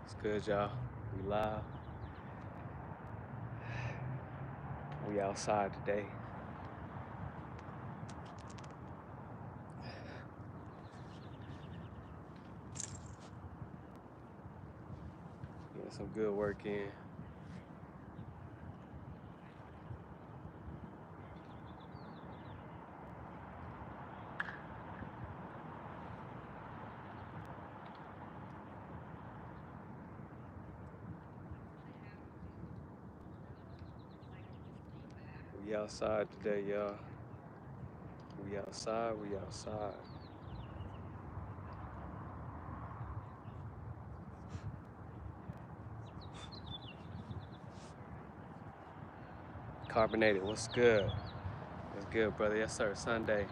It's good, y'all. We live. We outside today. Getting some good work in. We outside today, y'all. We outside, we outside. Carbonated, what's good? What's good, brother? Yes, sir. Sunday.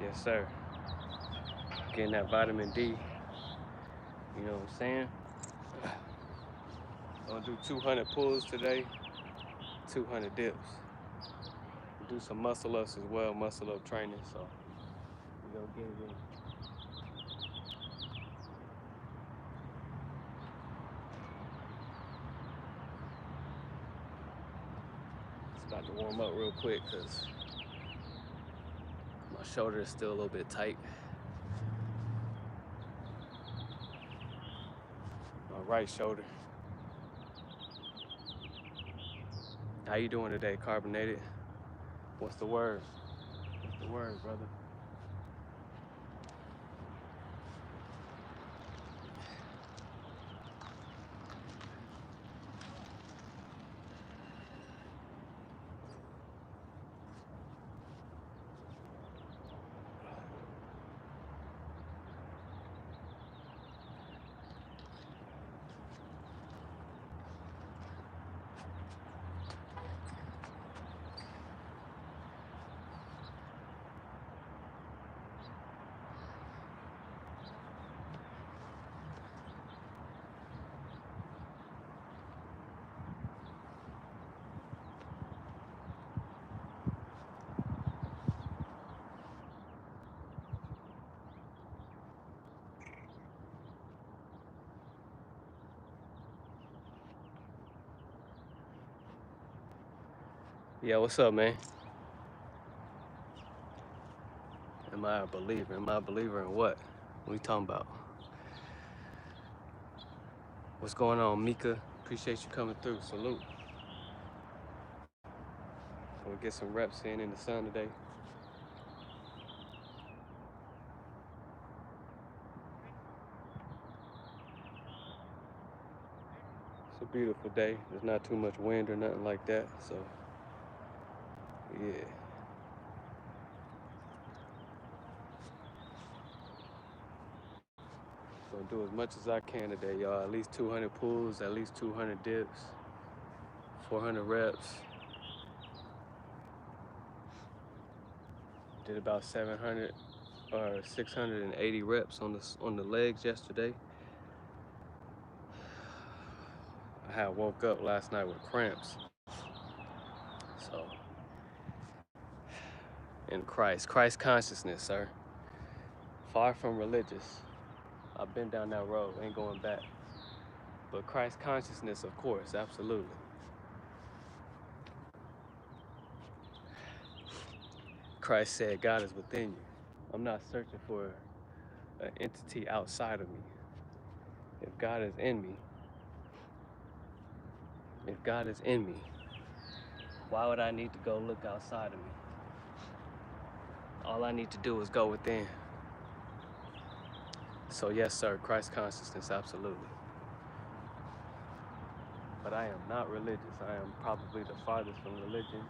Yes, sir. Getting that vitamin D. You know what I'm saying? Gonna do 200 pulls today, 200 dips. Do some muscle ups as well, muscle up training. So we gonna get it in. It's about to warm up real quick because my shoulder is still a little bit tight. My right shoulder. How you doing today, Carbonated? What's the word? What's the word, brother? Yeah, what's up, man? Am I a believer? Am I a believer in what? What we talking about? What's going on, Mika? Appreciate you coming through. Salute. We'll get some reps in the sun today. It's a beautiful day. There's not too much wind or nothing like that, so yeah. Gonna do as much as I can today, y'all. At least 200 pulls, at least 200 dips, 400 reps. Did about 700 or 680 reps on the legs yesterday. I had woke up last night with cramps. So, in Christ consciousness, sir. Far from religious. I've been down that road, ain't going back. But Christ consciousness, of course, absolutely. Christ said God is within you. I'm not searching for an entity outside of me. If God is in me, if God is in me, why would I need to go look outside of me? All I need to do is go within. So yes, sir, Christ consciousness, absolutely. But I am not religious. I am probably the farthest from religion.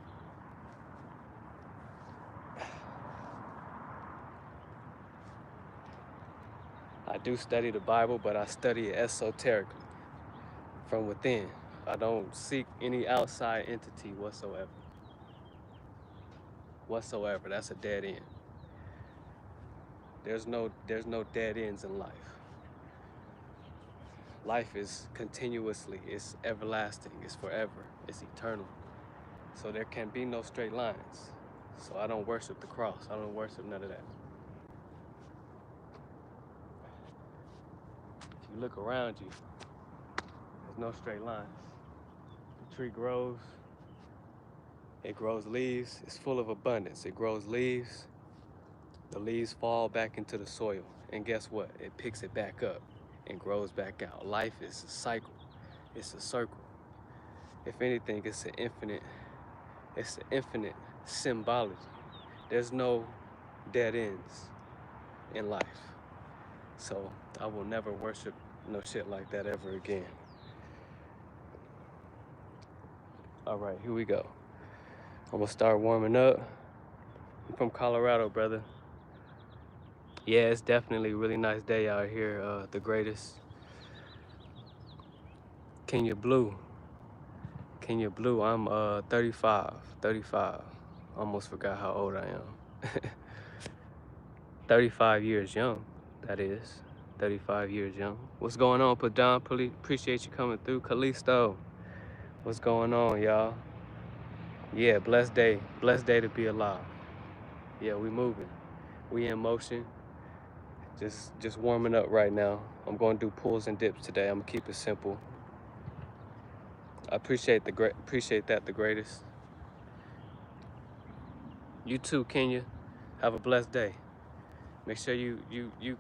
I do study the Bible, but I study it esoterically, from within. I don't seek any outside entity whatsoever. Whatsoever, that's a dead end. There's no dead ends in life. Life is continuously, it's everlasting, it's forever, it's eternal. So there can be no straight lines. So I don't worship the cross. I don't worship none of that. If you You look around you, there's no straight lines. The tree grows, it grows leaves, it's full of abundance. It grows leaves, the leaves fall back into the soil, and guess what? It picks it back up and grows back out. Life is a cycle, it's a circle. If anything, it's an infinite symbology. There's no dead ends in life. So I will never worship no shit like that ever again. All right, here we go. I'm gonna start warming up. I'm from Colorado, brother. Yeah, it's definitely a really nice day out here. The greatest. Kenya Blue. Kenya Blue, I'm 35. Almost forgot how old I am. 35 years young, that is. 35 years young. What's going on, Padon? Appreciate you coming through. Kalisto, what's going on, y'all? Yeah, blessed day to be alive. Yeah, we moving. We in motion. Just warming up right now. I'm gonna do pulls and dips today. I'm gonna keep it simple. I appreciate that the greatest. You too, Kenya. Have a blessed day. Make sure you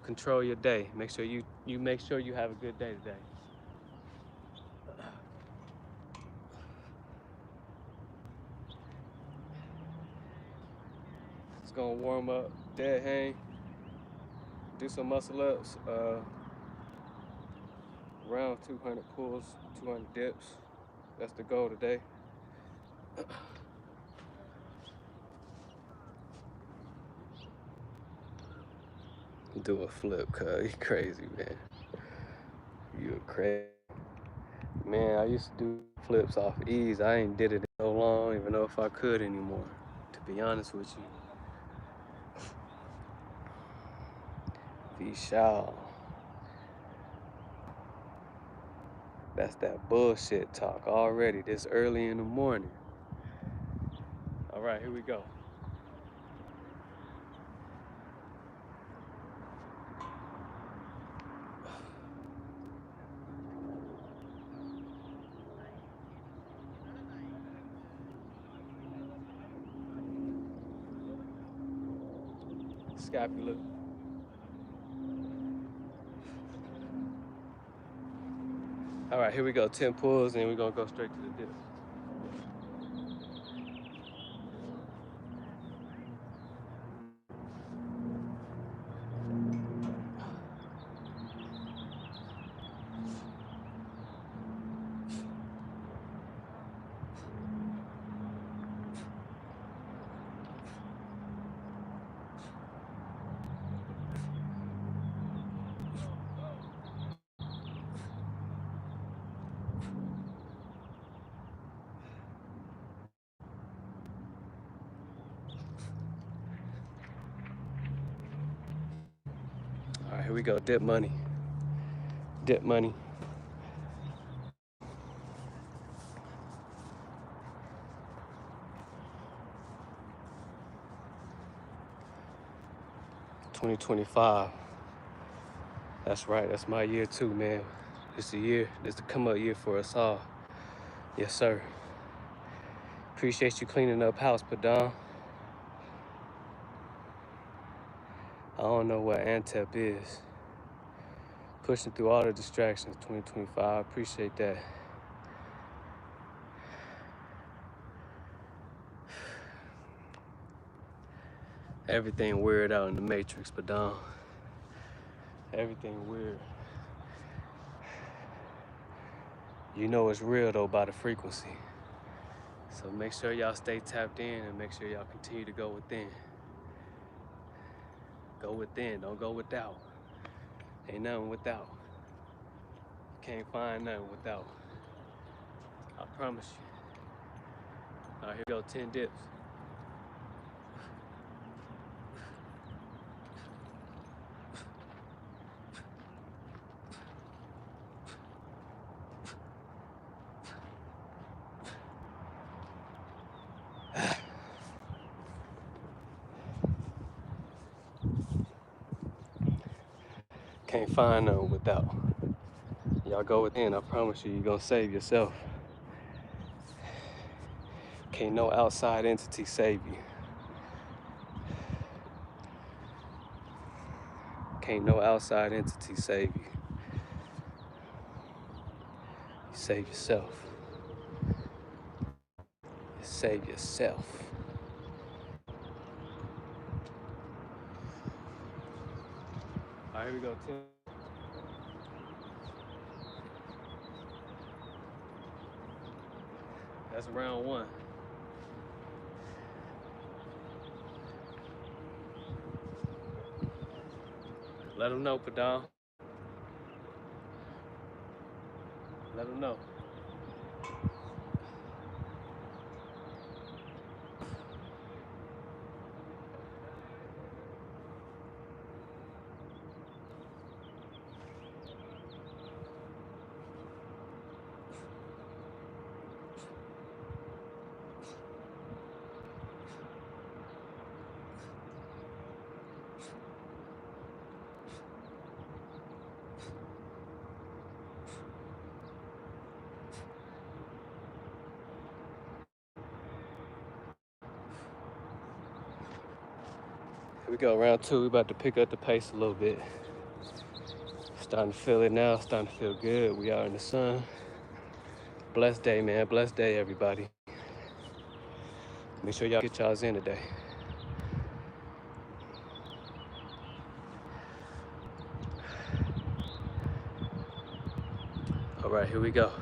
control your day. Make sure you make sure you have a good day today. It's gonna warm up. Dead hang. Do some muscle ups. Around 200 pulls, 200 dips. That's the goal today. Do a flip, cuz you crazy, man. You crazy. Man, I used to do flips off ease. I ain't did it in so long, I don't even know if I could anymore, to be honest with you. Vishal. That's that bullshit talk already this early in the morning. All right, here we go. Scapula. All right, here we go. 10 pulls, and we're gonna go straight to the dip. All right, here we go. Dip money. Dip money. $2025. That's right. That's my year too, man. It's the year. It's the come up year for us all. Yes, sir. Appreciate you cleaning up house, Padon. I don't know what Antep is. Pushing through all the distractions, 2025. Appreciate that. Everything weird out in the Matrix, Padon. Everything weird. You know it's real though by the frequency. So make sure y'all stay tapped in and make sure y'all continue to go within. Go within, don't go without. Ain't nothing without. Can't find nothing without. I promise you. All right, here we go, 10 dips. Can't find nothing without. Y'all go within, I promise you, you're gonna save yourself. Can't no outside entity save you. Can't no outside entity save you. You save yourself. You save yourself. All right, here we go, Tim. That's round one. Let them know, Padam. Let them know. Here we go, round two. We about to pick up the pace a little bit. Starting to feel it now, starting to feel good. We are in the sun. Blessed day, man. Blessed day, everybody. Make sure y'all get y'all's in today. All right, here we go.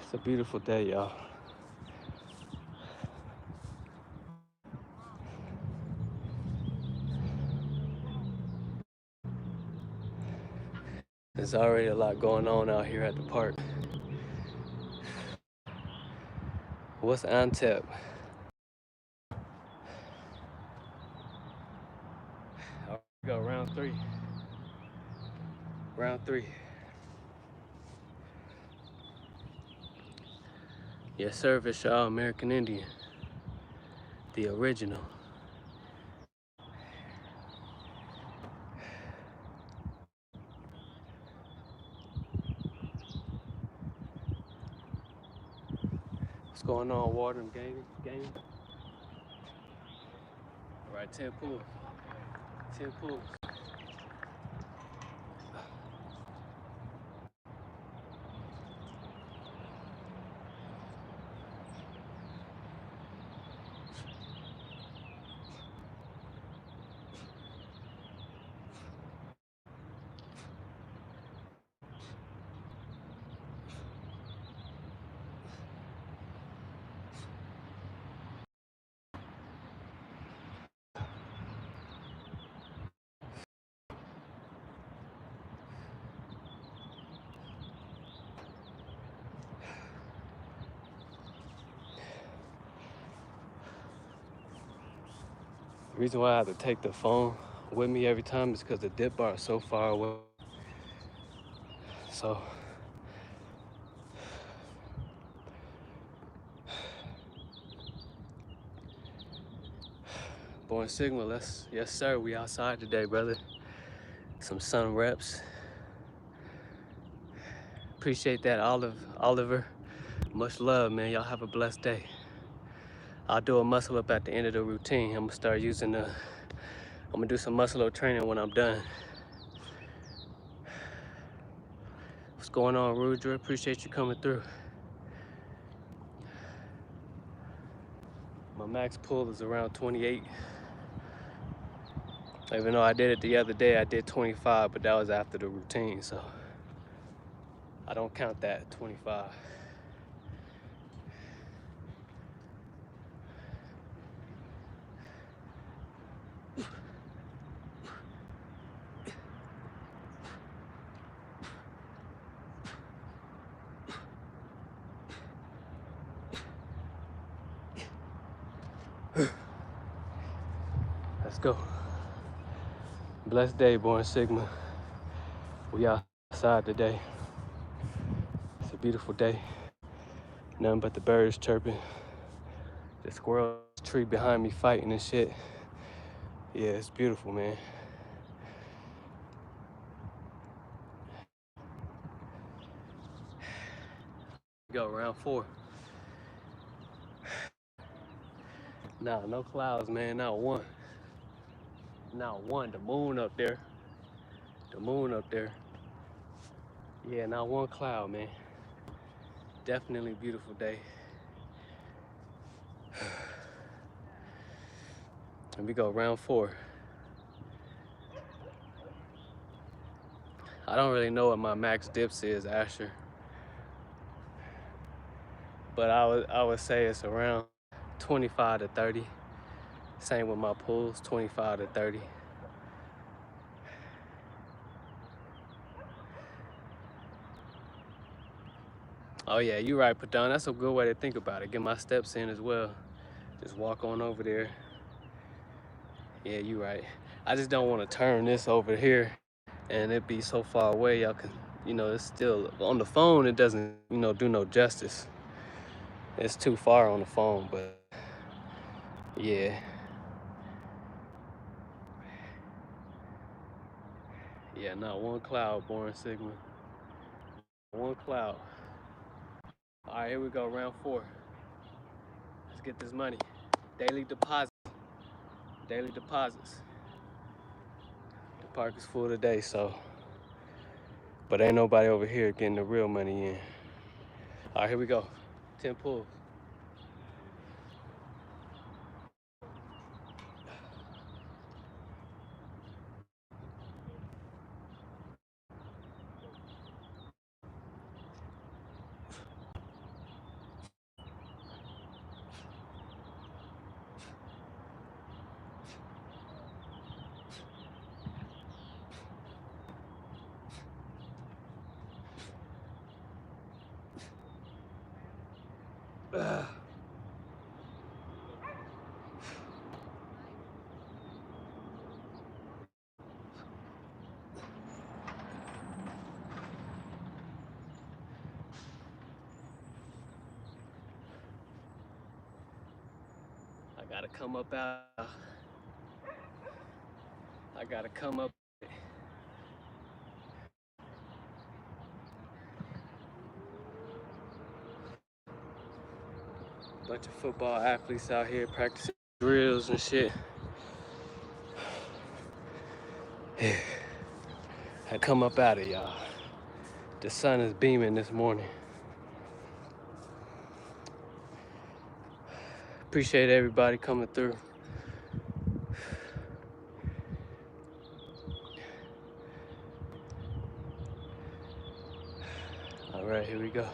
It's a beautiful day, y'all. There's already a lot going on out here at the park. What's on tap? Here we go, round three. Round three. Yes, sir, it's y'all, American Indian. The original. What's going on, water and game? All right, 10 pulls. 10 pulls. The reason why I have to take the phone with me every time is because the dip bar is so far away. So, Born Sigma, yes sir, we outside today, brother. Some sun reps. Appreciate that, Oliver. Much love, man. Y'all have a blessed day. I'll do a muscle up at the end of the routine. I'm gonna do some muscle up training when I'm done. What's going on, Rudra? Appreciate you coming through. My max pull is around 28. Even though I did it the other day, I did 25, but that was after the routine, so I don't count that 25. go. Blessed day, Born Sigma. We outside today. It's a beautiful day. Nothing but the birds chirping. The squirrel tree behind me fighting and shit. Yeah, it's beautiful, man. Go round 4. Nah, no clouds, man. Not one. Not one. The moon up there. The moon up there. Yeah, not one cloud, man. Definitely beautiful day. And we go round 4. I don't really know what my max dips is, Asher. But I would say it's around 25 to 30. Same with my pulls, 25 to 30. Oh yeah, you're right, Padon. That's a good way to think about it. Get my steps in as well. Just walk on over there. Yeah, you're right. I just don't want to turn this over here and it be so far away. Y'all can, it's still on the phone. It doesn't, do no justice. It's too far on the phone, but yeah. Yeah, not one cloud, Born Sigma. One cloud. All right, here we go, round 4. Let's get this money. Daily deposit. Daily deposits. The park is full today, so. But ain't nobody over here getting the real money in. All right, here we go. 10 pulls. I gotta come up out. I gotta come up. Bunch of football athletes out here practicing drills and shit. I come up out of y'all. The sun is beaming this morning. Appreciate everybody coming through. All right, here we go.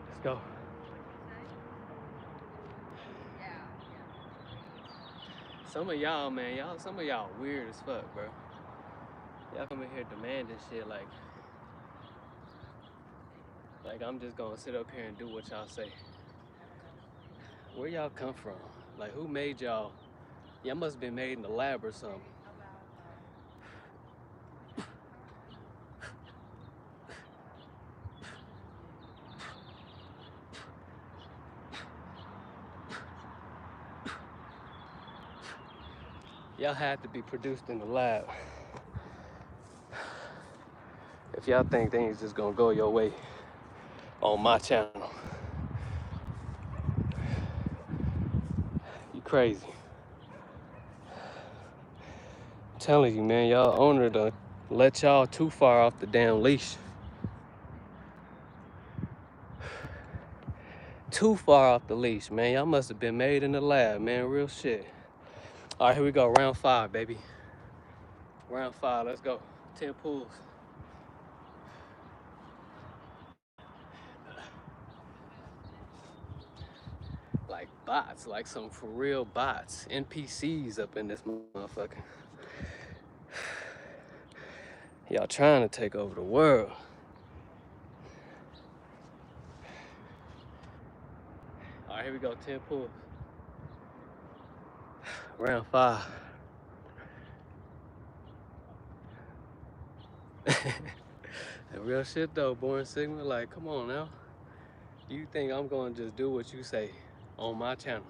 Let's go. Some of y'all, man, some of y'all weird as fuck, bro. Y'all come in here demanding shit like I'm just gonna sit up here and do what y'all say. Where y'all come from? Like, who made y'all? Y'all must have been made in the lab or something. Y'all had to be produced in the lab. If y'all think things just gonna go your way on my channel, you crazy. I'm telling you, man, y'all owner done let y'all too far off the damn leash. Too far off the leash, man. Y'all must have been made in the lab, man. Real shit. All right, here we go. Round 5, baby. Round 5, let's go. 10 pulls. Like bots, like some for real bots. NPCs up in this motherfucker. Y'all trying to take over the world. All right, here we go. 10 pulls. Round 5. And real shit though, Born Sigma, like, come on now. You think I'm gonna just do what you say on my channel?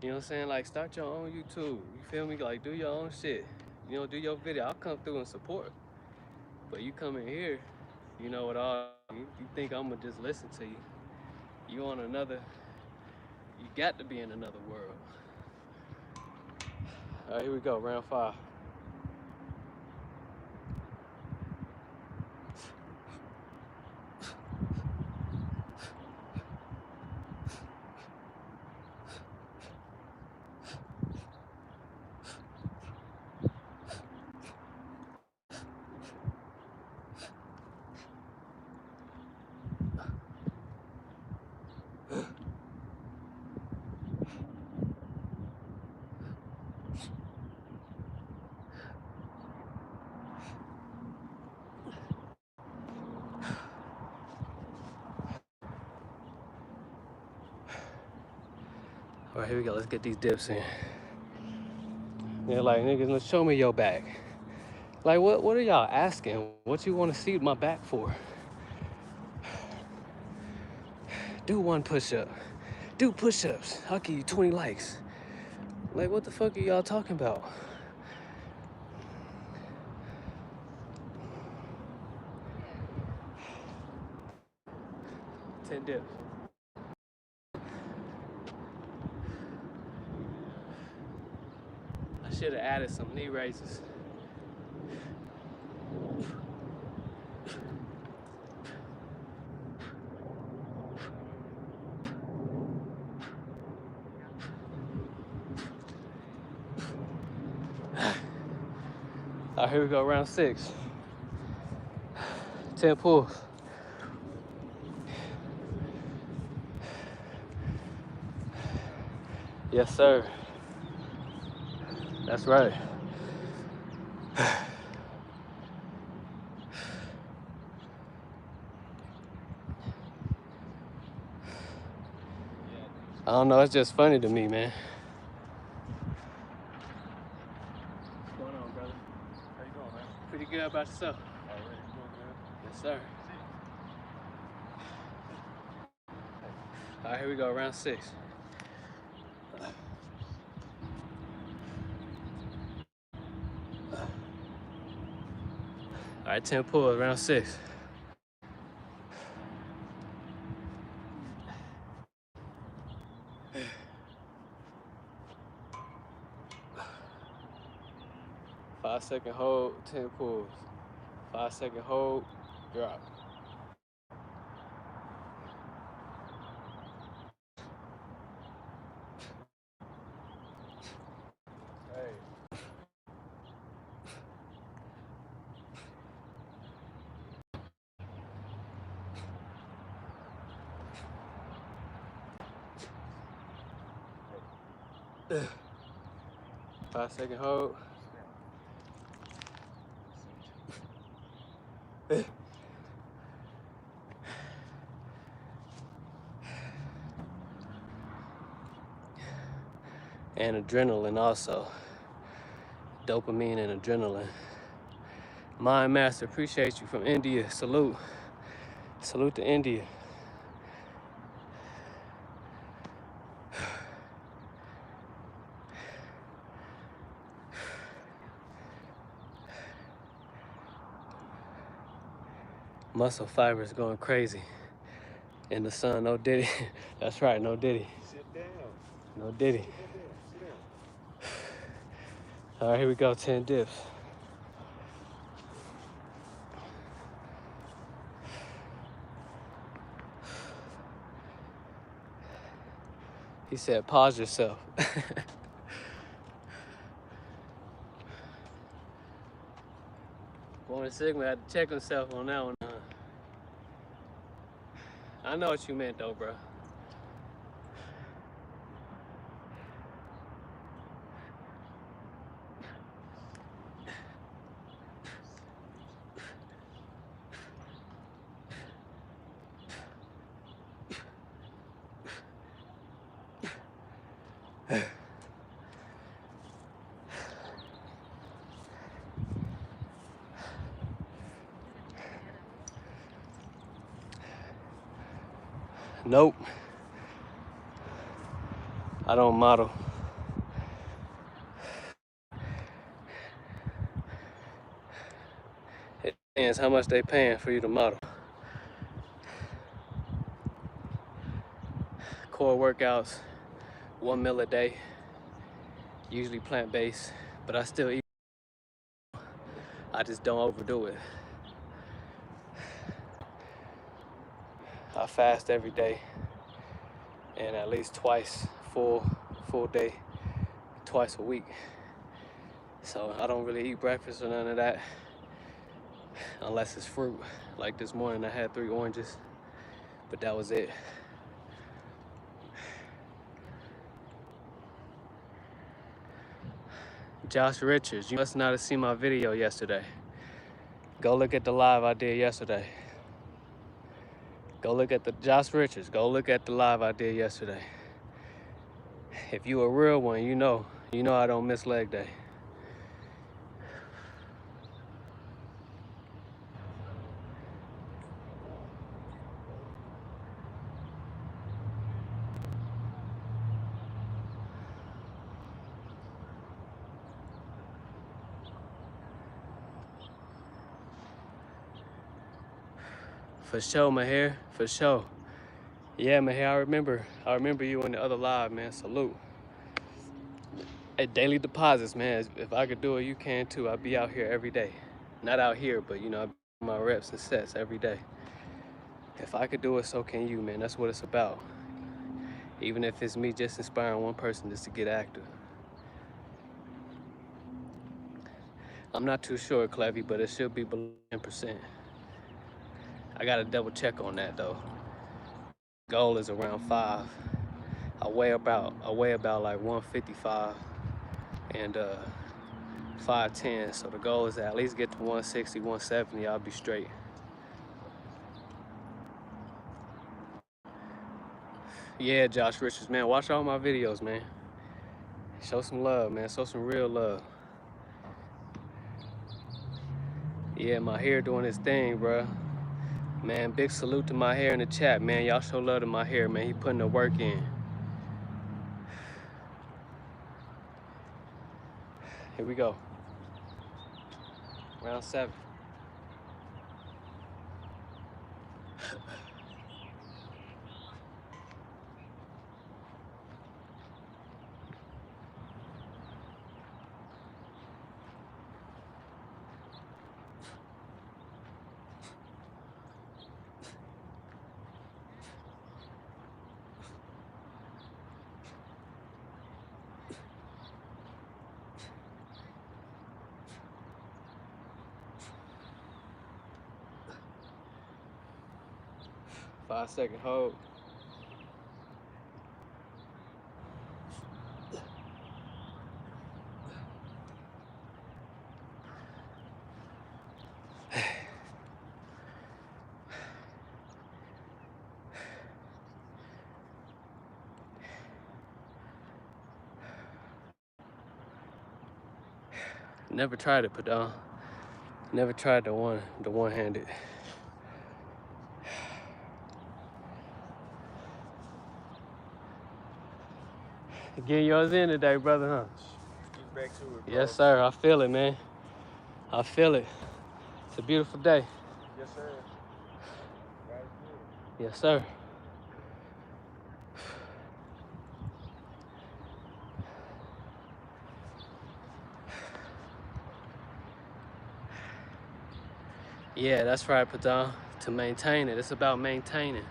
You know what I'm saying? Like, start your own YouTube. You feel me? Like, do your own shit. You know, do your video. I'll come through and support. But you come in here, you know what all, you think I'm gonna just listen to you. You on another, you got to be in another world. All right, here we go, round 5. All right, here we go. Let's get these dips in. They're like, niggas, let's show me your back. Like, what are y'all asking? What you want to see my back for? Do 1 push-up. Do push-ups. I'll give you 20 likes. Like, what the fuck are y'all talking about? Ten dips. I should have added some knee raises. All right, here we go, round 6. 10 pulls. Yes, sir. That's right. I don't know, it's just funny to me, man. What's going on, brother? How you doing, man? Pretty good about yourself? All right, you doing good? Yes, sir. All right, here we go, round 6. All right, 10 pulls, round 6. Five-second hold, 10 pulls. 5-second hold, drop. Hey. 5-second hold. And adrenaline also. Dopamine and adrenaline. Mind Master, appreciate you from India. Salute. Salute to India. Muscle fibers going crazy in the sun. No Diddy. That's right, no Diddy. Sit down. No Diddy. Sit down. All right, here we go, 10 dips. He said, pause yourself. Born Sigma had to check himself on that one. I know what you meant though, bro. Nope. I don't model. It depends how much they paying for you to model. Core workouts, 1 meal a day, usually plant-based, but I still eat. I just don't overdo it. I fast every day, and at least twice, full day, twice a week. So I don't really eat breakfast or none of that, unless it's fruit. Like this morning I had 3 oranges, but that was it. Josh Richards, you must not have seen my video yesterday. Go look at the live I did yesterday. Go look at the Josh Richards. Go look at the live I did yesterday. If you a real one, you know I don't miss leg day. For sure, Maher. For sure. Yeah, Maher, I remember you in the other live, man. Salute. At daily deposits, man. If I could do it, you can too. I'd be out here every day. Not out here, but you know, I do my reps and sets every day. If I could do it, so can you, man. That's what it's about. Even if it's me just inspiring one person just to get active. I'm not too sure, Clevy, but it should be below 10%. I gotta double check on that though. Goal is around 5. I weigh about like 155 and 5'10", so the goal is to at least get to 160, 170. I'll be straight. Yeah, Josh Richards, man, watch all my videos, man. Show some love, man. Show some real love. Yeah, my hair doing his thing, bro. Man, big salute to my hair in the chat, man. Y'all show love to my hair, man. He putting the work in. Here we go. Round 7. Five-second hold. Never tried it, but never tried the one-handed. Getting yours in today, brother, huh? Getting back to it, bro. Yes, sir. I feel it, man. I feel it. It's a beautiful day. Yes, sir. Right here. Yes, sir. Yeah, that's right, Patan. To maintain it. It's about maintaining.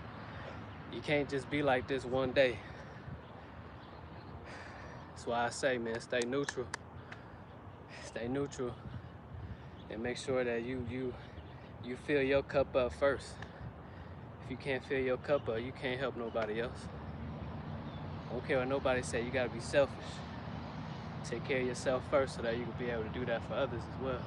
You can't just be like this one day. That's why I say, man, stay neutral. Stay neutral. And make sure that you fill your cup up first. If you can't fill your cup up, you can't help nobody else. I don't care what nobody say, you gotta be selfish. Take care of yourself first so that you can be able to do that for others as well.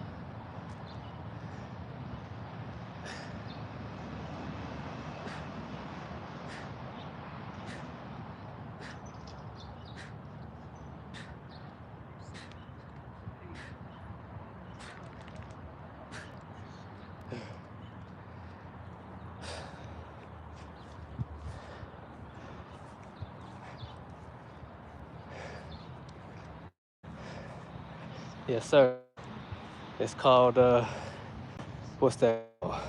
Yes, sir. It's called, what's that called?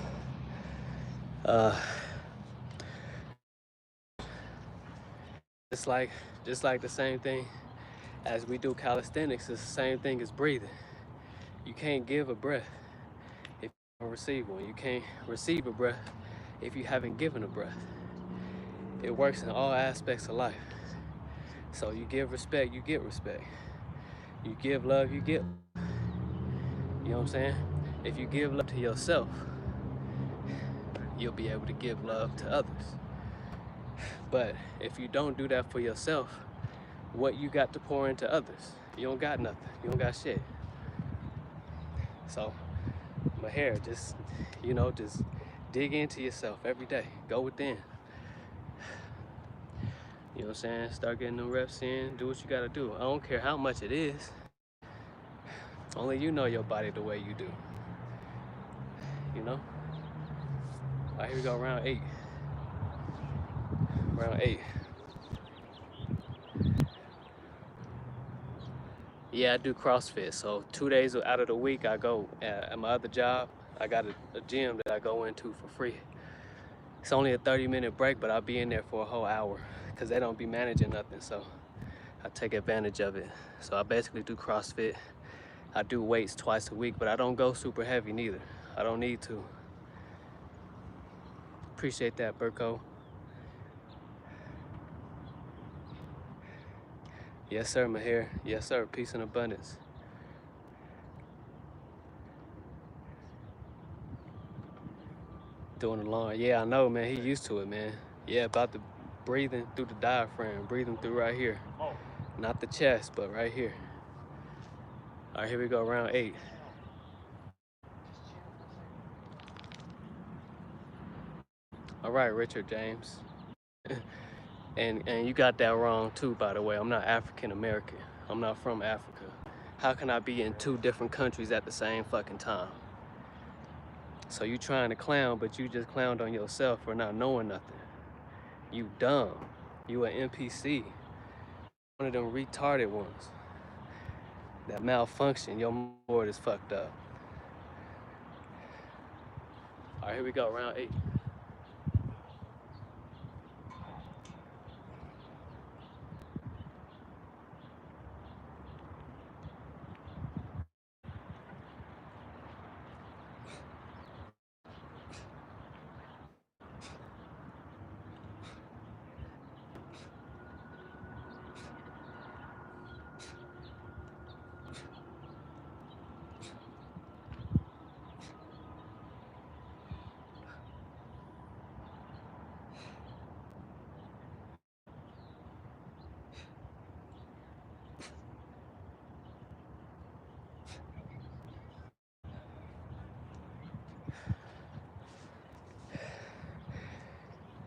Uh, just like, just like the same thing as we do calisthenics, it's the same thing as breathing. You can't give a breath if you don't receive one. You can't receive a breath if you haven't given a breath. It works in all aspects of life. So you give respect, you get respect. You give love, you get, you know what I'm saying? If you give love to yourself, you'll be able to give love to others. But if you don't do that for yourself, what you got to pour into others? You don't got nothing. You don't got shit. So, my hair, just, just dig into yourself every day. Go within. You know what I'm saying? Start getting them reps in. Do what you gotta do. I don't care how much it is. Only you know your body the way you do. You know? All right, here we go, round 8. Round 8. Yeah, I do CrossFit. So 2 days out of the week, I go at my other job. I got a gym that I go into for free. It's only a 30-minute break, but I'll be in there for a whole hour because they don't be managing nothing. So I take advantage of it. So I basically do CrossFit. I do weights twice a week, but I don't go super heavy neither. I don't need to. Appreciate that, Burko. Yes, sir, Maher. Yes, sir. Peace and abundance. Doing the long. Yeah, I know, man. He used to it, man. Yeah, about the breathing through the diaphragm, breathing through right here. Not the chest, but right here. All right, here we go, round 8. All right, Richard James. And you got that wrong too, by the way. I'm not African American. I'm not from Africa. How can I be in 2 different countries at the same fucking time? So you trying to clown, but you just clowned on yourself for not knowing nothing. You dumb. You an NPC. One of them retarded ones that malfunction. Your board is fucked up. All right, here we go, round 8.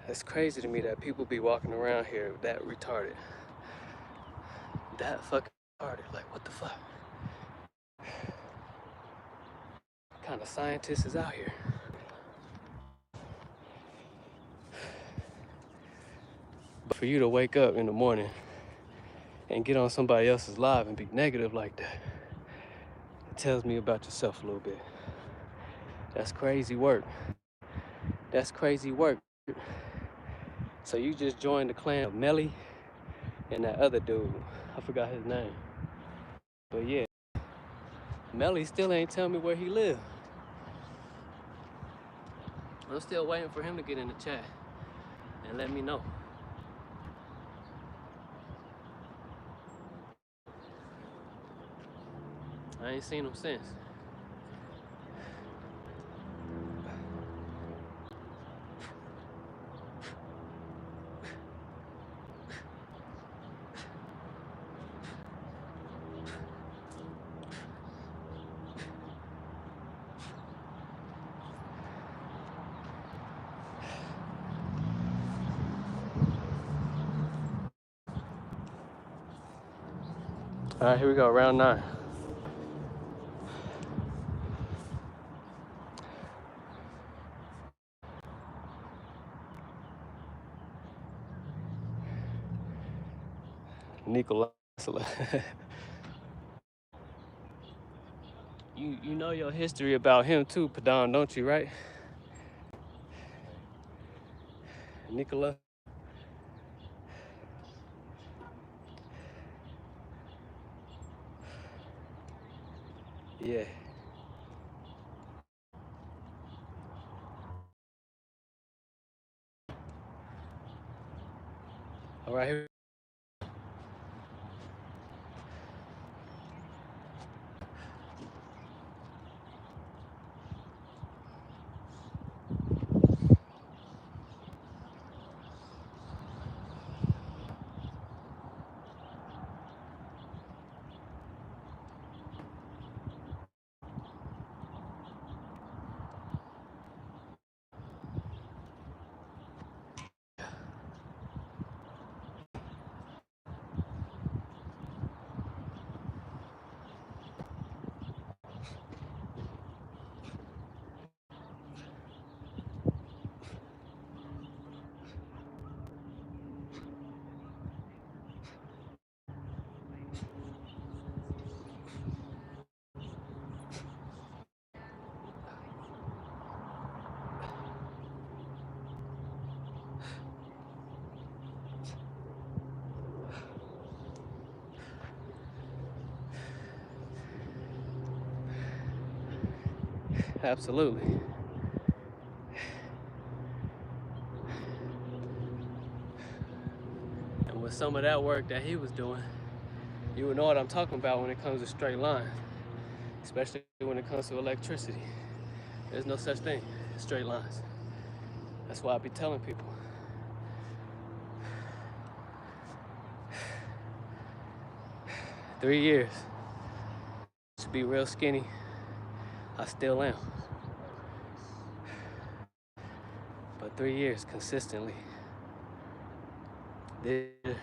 It's crazy to me that people be walking around here that retarded. That fucking retarded. Like, what the fuck? What kind of scientist is out here? But for you to wake up in the morning and get on somebody else's live and be negative like that, it tells me about yourself a little bit. That's crazy work. That's crazy work. So you just joined the clan of Melly and that other dude. I forgot his name. But yeah, Melly still ain't tell me where he live. I'm still waiting for him to get in the chat and let me know. I ain't seen him since. All right, here we go, round 9. Nicola. You know your history about him too, Padon, don't you, right? Nicola? Yeah. All right, here. Absolutely. And with some of that work that he was doing, you would know what I'm talking about when it comes to straight line, especially when it comes to electricity. There's no such thing as straight lines. That's why I be telling people. Three years. To be real skinny, I still am. But 3 years consistently. This is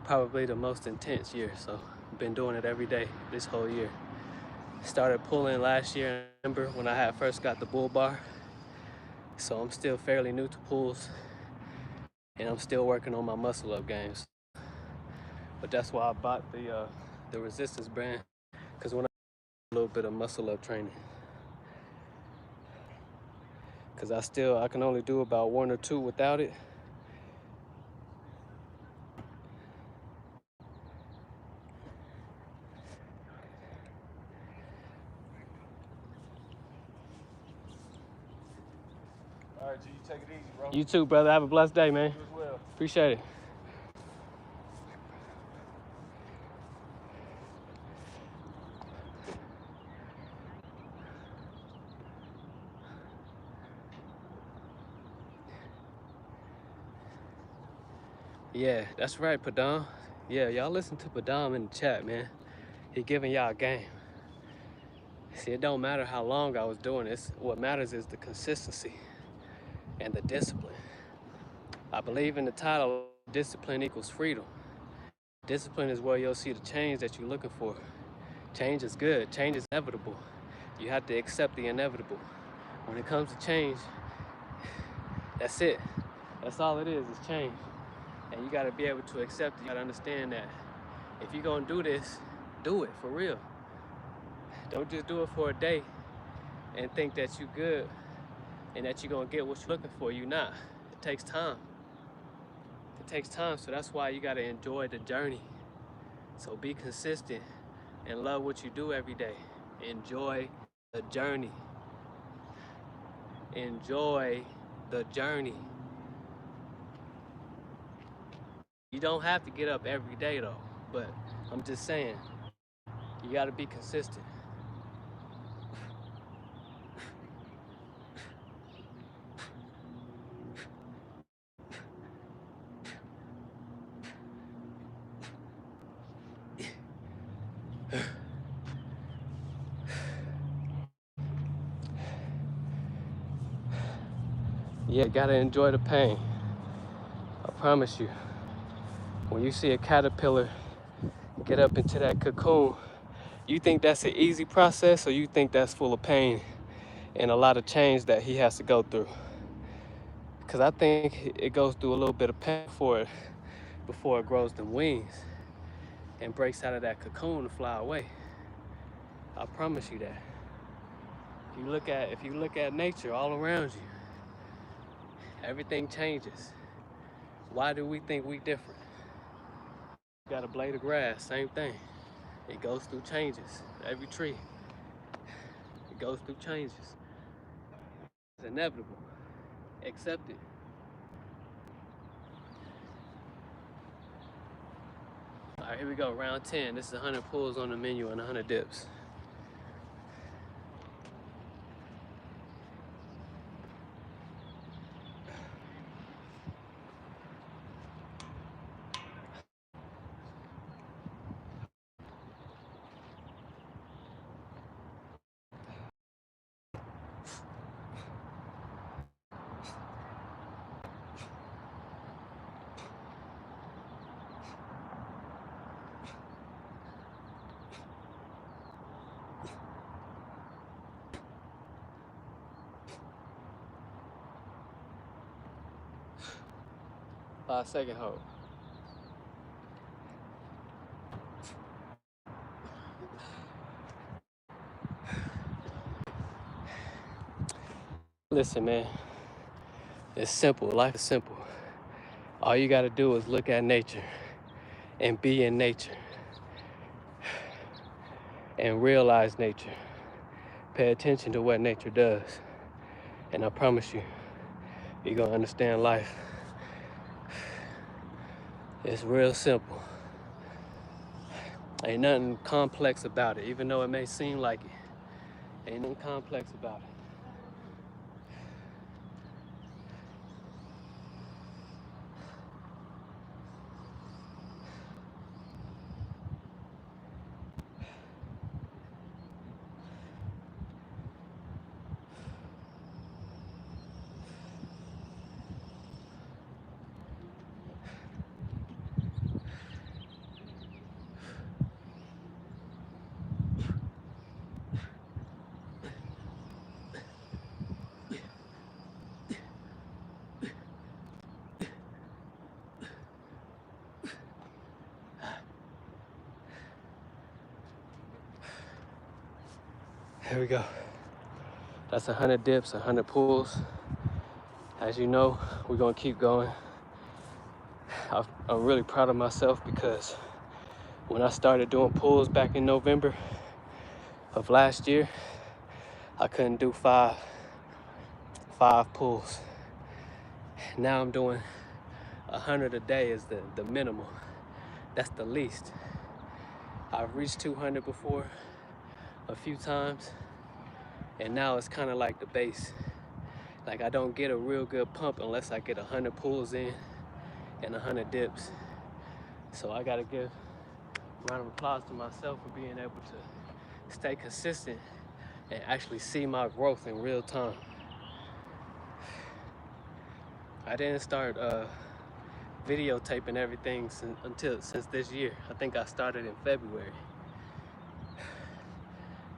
probably the most intense year, so I've been doing it every day this whole year. Started pulling last year in November when I had first got the BULLBAR. So I'm still fairly new to pulls, and I'm still working on my muscle up games. But that's why I bought the resistance band, because when I do a little bit of muscle up training, because I can only do about 1 or 2 without it. All right, G, you take it easy, bro. You too, brother. Have a blessed day, man. You as well. Appreciate it. Yeah, that's right, Padam. Yeah, y'all listen to Padam in the chat, man. He giving y'all a game. See, it don't matter how long I was doing this. What matters is the consistency and the discipline. I believe in the title, discipline equals freedom. Discipline is where you'll see the change that you're looking for. Change is good. Change is inevitable. You have to accept the inevitable. When it comes to change, that's it. That's all it is change. And you gotta be able to accept it. You gotta understand that if you're gonna do this, do it for real. Don't just do it for a day and think that you're good and that you're gonna get what you're looking for. You're not. It takes time. It takes time, so that's why you gotta enjoy the journey. So be consistent and love what you do every day. Enjoy the journey. Enjoy the journey. You don't have to get up every day though, but I'm just saying, you gotta be consistent. Yeah, gotta enjoy the pain. I promise you. When you see a caterpillar get up into that cocoon, you think that's an easy process, or you think that's full of pain and a lot of change that he has to go through? Because I think it goes through a little bit of pain before it grows them wings and breaks out of that cocoon to fly away. I promise you that. If you look at nature all around you, everything changes. Why do we think we different? You got a blade of grass, same thing. It goes through changes. Every tree, it goes through changes. It's inevitable. Accept it. All right, here we go, round 10. This is 100 pulls on the menu and 100 dips. Five-second hold. Listen, man, it's simple. Life is simple. All you gotta do is look at nature and be in nature and realize nature. Pay attention to what nature does. And I promise you, you're gonna understand life. It's real simple. Ain't nothing complex about it, even though it may seem like it. Ain't nothing complex about it. Here we go. That's 100 dips, 100 pulls. As you know, we're gonna keep going. I'm really proud of myself because when I started doing pulls back in November of last year, I couldn't do five pulls. Now I'm doing 100 a day is the minimum. That's the least. I've reached 200 before a few times, and now it's kind of like the base. Like I don't get a real good pump unless I get 100 pulls in and 100 dips. So I gotta give a round of applause to myself for being able to stay consistent and actually see my growth in real time. I didn't start videotaping everything since this year. I think I started in February.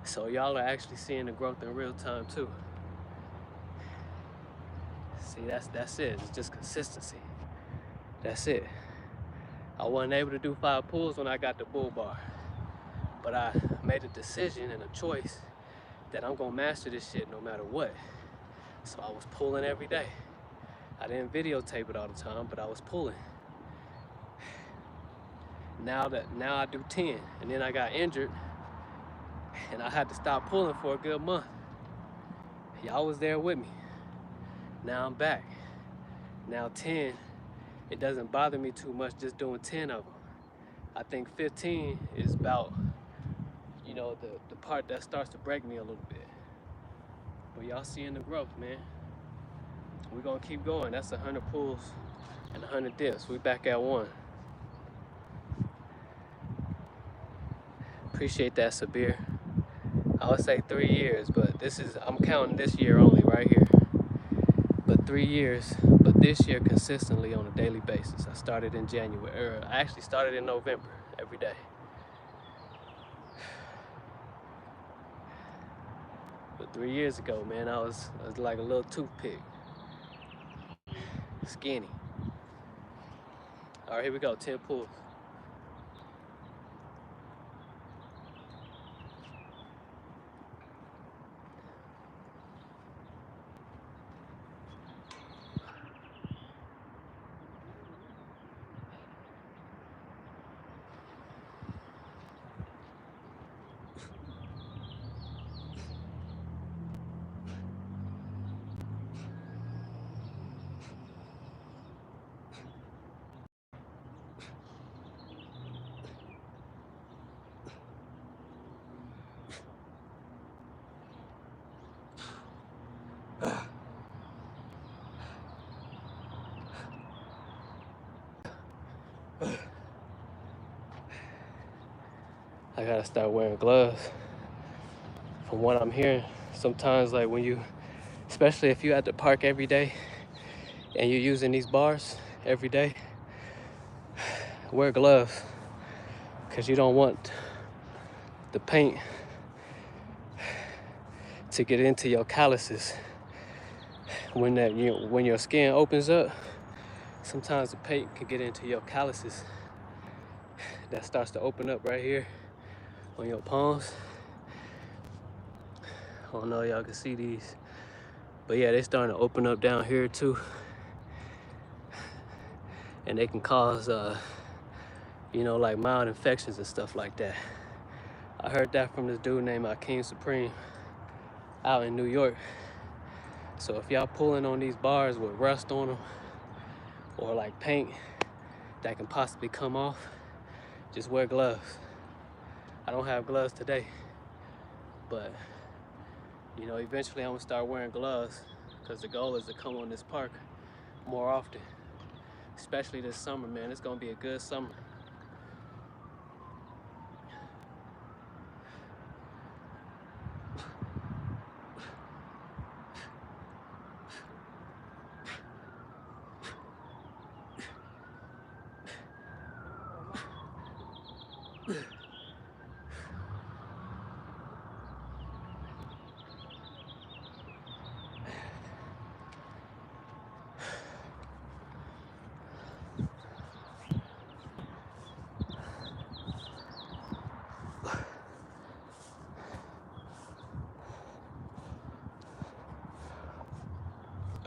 So y'all are actually seeing the growth in real time too. See, that's it. It's just consistency. That's it. I wasn't able to do 5 pulls when I got the BULLBAR, but I made a decision and a choice that I'm gonna master this shit no matter what. So I was pulling every day. I didn't videotape it all the time, but I was pulling. Now I do 10, and then I got injured, and I had to stop pulling for a good month. Y'all was there with me. Now I'm back. Now 10, it doesn't bother me too much just doing 10 of them. I think 15 is about, you know, the part that starts to break me a little bit. But y'all seeing the growth, man. We're gonna keep going. That's 100 pulls and 100 dips. We back at 1. Appreciate that, Sabir. I would say 3 years, but I'm counting this year only right here. But 3 years, but this year consistently on a daily basis. I started in January, I actually started in November, every day. But 3 years ago, man, I was like a little toothpick. Skinny. All right, here we go, 10 pulls. I gotta start wearing gloves. From what I'm hearing, sometimes like when you, especially if you at the park every day and you're using these bars every day, wear gloves because you don't want the paint to get into your calluses. When your skin opens up, sometimes the paint can get into your calluses. That starts to open up right here on your palms. I don't know if y'all can see these, but yeah, they starting to open up down here too. And they can cause, you know, like mild infections and stuff like that. I heard that from this dude named King Supreme out in New York. So if y'all pulling on these bars with rust on them or like paint that can possibly come off, just wear gloves. I don't have gloves today, but you know, eventually I'm gonna start wearing gloves because the goal is to come on this park more often, especially this summer, man. It's gonna be a good summer.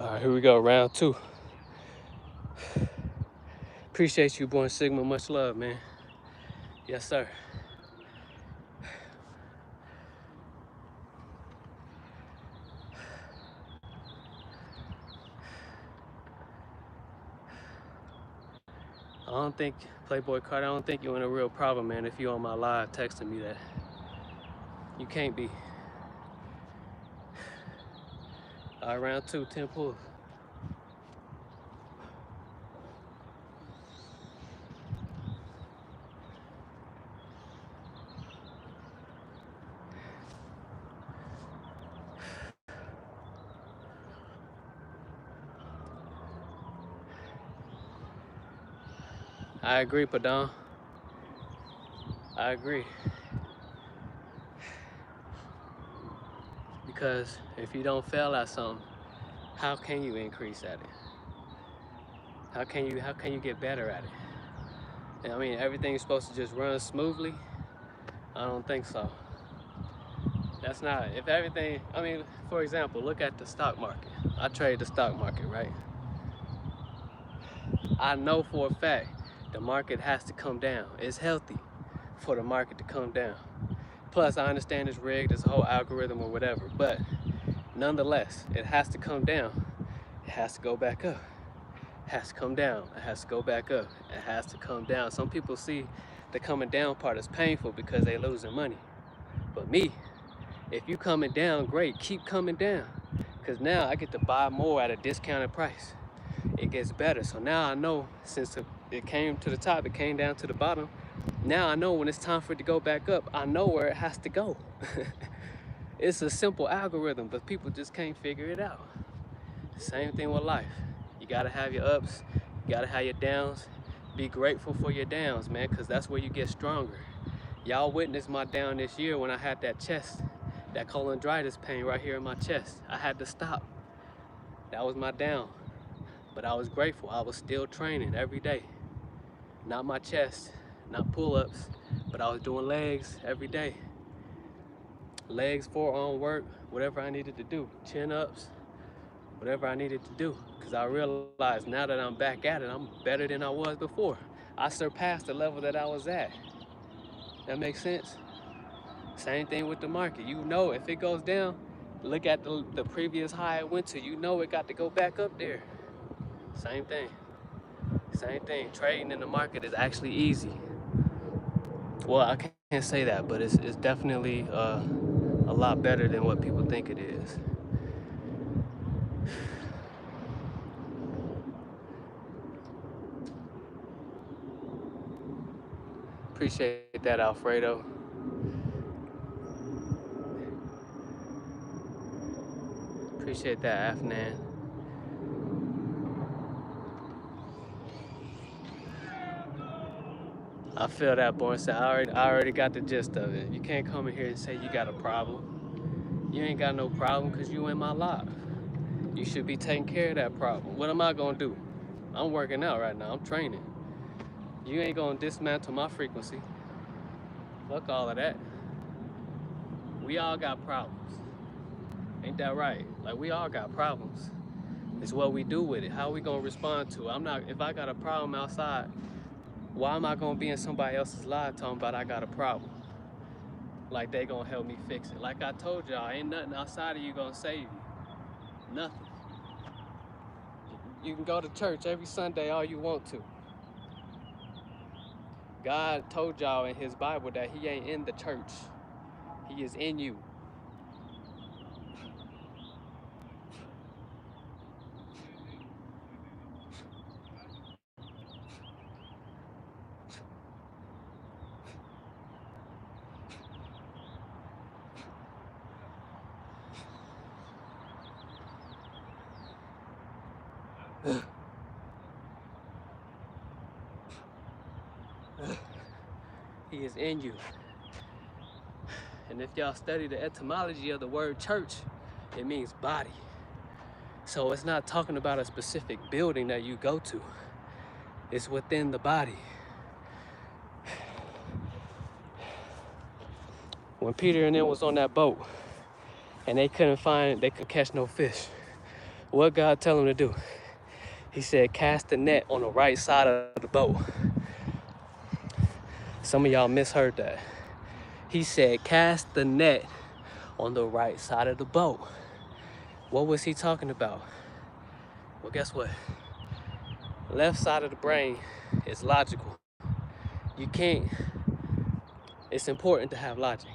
All right, here we go, round two. Appreciate you, Born Sigma. Much love, man. Yes, sir. I don't think, Playboy Card, I don't think you're in a real problem, man, if you're on my live texting me that. You can't be. All right, round two, 10 pulls. I agree, Padon. I agree. Because if you don't fail at something, how can you increase at it? How can you get better at it? I mean, everything's supposed to just run smoothly. I don't think so. That's not, if everything, I mean, for example, look at the stock market. I trade the stock market, right? I know for a fact the market has to come down. It's healthy for the market to come down. Plus, I understand it's rigged, it's a whole algorithm or whatever, but nonetheless, it has to come down. It has to go back up. It has to come down. It has to go back up. It has to come down. Some people see the coming down part as painful because they losing money. But me, if you coming down, great, keep coming down. Because now I get to buy more at a discounted price. It gets better. So now I know, since it came to the top, it came down to the bottom. Now I know when it's time for it to go back up, I know where it has to go. It's a simple algorithm, but people just can't figure it out. Same thing with life. You gotta have your ups, you gotta have your downs. Be grateful for your downs, man, because that's where you get stronger. Y'all witnessed my down this year when I had that cholangitis pain right here in my chest. I had to stop. That was my down. But I was grateful. I was still training every day. Not my chest, not pull-ups, but I was doing legs every day. Legs, forearm work, whatever I needed to do. Chin-ups, whatever I needed to do. Because I realized now that I'm back at it, I'm better than I was before. I surpassed the level that I was at. That makes sense? Same thing with the market. You know, if it goes down, look at the previous high it went to. You know it got to go back up there. Same thing. Same thing. Trading in the market is actually easy. Well, I can't say that, but it's definitely a lot better than what people think it is. Appreciate that, Alfredo. Appreciate that, Afnan. I feel that, boy. So I already got the gist of it. You can't come in here and say you got a problem. You ain't got no problem because you in my life. You should be taking care of that problem. What am I gonna do? I'm working out right now. I'm training. You ain't gonna dismantle my frequency. Fuck all of that. We all got problems. Ain't that right? Like, we all got problems. It's what we do with it. How we gonna respond to it? If I got a problem outside, why am I gonna be in somebody else's life talking about I got a problem? Like they gonna help me fix it. Like I told y'all, ain't nothing outside of you gonna save you. Nothing. You can go to church every Sunday all you want to. God told y'all in his Bible that he ain't in the church. He is in you. He is in you. And if y'all study the etymology of the word church, it means body. So it's not talking about a specific building that you go to. It's within the body. When Peter and them was on that boat and they couldn't catch no fish, what God tell them to do? He said, cast the net on the right side of the boat. Some of y'all misheard that. He said, cast the net on the right side of the boat. What was he talking about? Well, guess what? Left side of the brain is logical. You can't, it's important to have logic,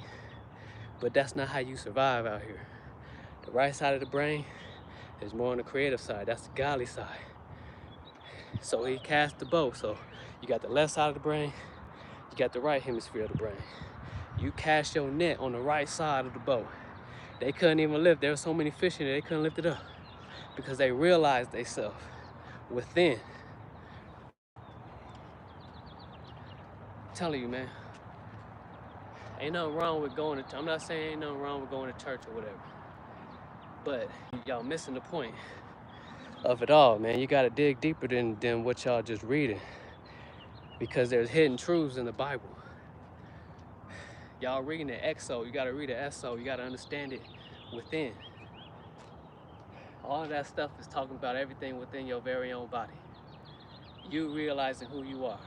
but that's not how you survive out here. The right side of the brain is more on the creative side. That's the godly side. So he cast the boat. So you got the left side of the brain, you got the right hemisphere of the brain. You cast your net on the right side of the boat. They couldn't even lift. There were so many fish in there, they couldn't lift it up because they realized themselves within. I'm telling you, man, ain't nothing wrong with going to, I'm not saying ain't nothing wrong with going to church or whatever, but y'all missing the point of it all, man. You gotta dig deeper than what y'all just reading, because there's hidden truths in the Bible. Y'all reading the exo, you gotta read the eso, you gotta understand it within. All of that stuff is talking about everything within your very own body. You realizing who you are.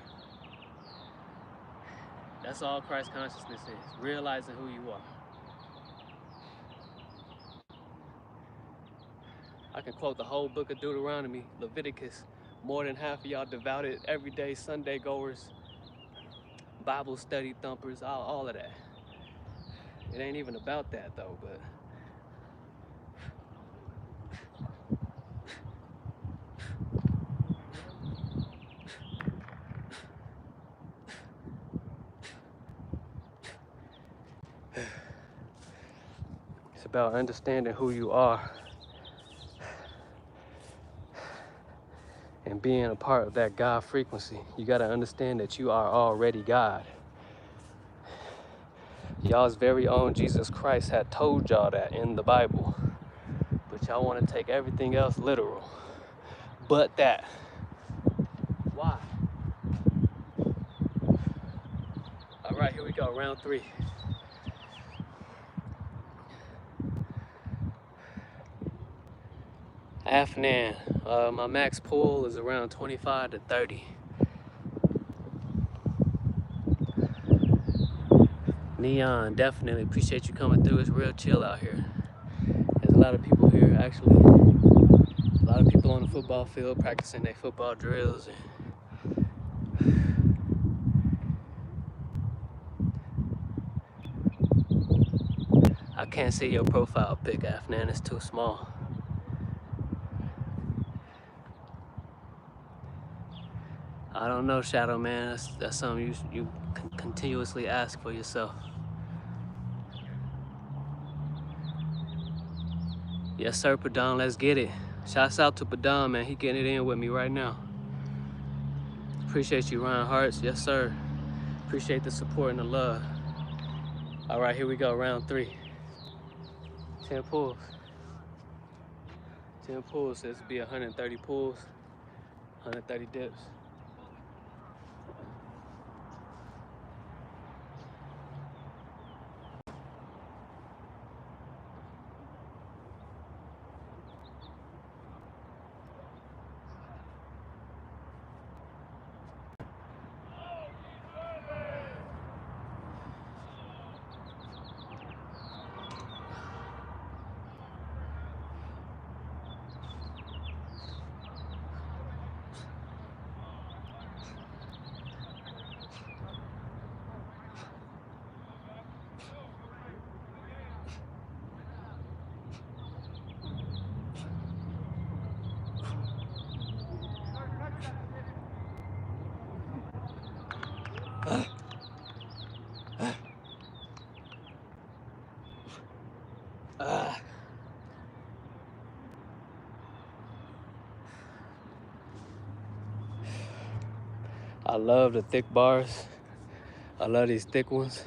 That's all Christ consciousness is, realizing who you are. I can quote the whole book of Deuteronomy, Leviticus. More than half of y'all devoted, everyday Sunday goers, Bible study thumpers, all of that. It ain't even about that though, but it's about understanding who you are and being a part of that God frequency. You gotta understand that you are already God. Y'all's very own Jesus Christ had told y'all that in the Bible, but y'all wanna take everything else literal. But that. Why? All right, here we go, round 3. Afnan, my max pull is around 25 to 30. Neon, definitely appreciate you coming through. It's real chill out here. There's a lot of people here, actually. A lot of people on the football field practicing their football drills. I can't see your profile pic, Afnan. It's too small. I don't know, Shadow Man. That's something you continuously ask for yourself. Yes, sir, Padon, let's get it. Shouts out to Padon, man. He getting it in with me right now. Appreciate you, Ryan Hearts. Yes, sir. Appreciate the support and the love. All right, here we go, round 3. 10 pulls. 10 pulls, so this will be 130 pulls, 130 dips. I love the thick bars. I love these thick ones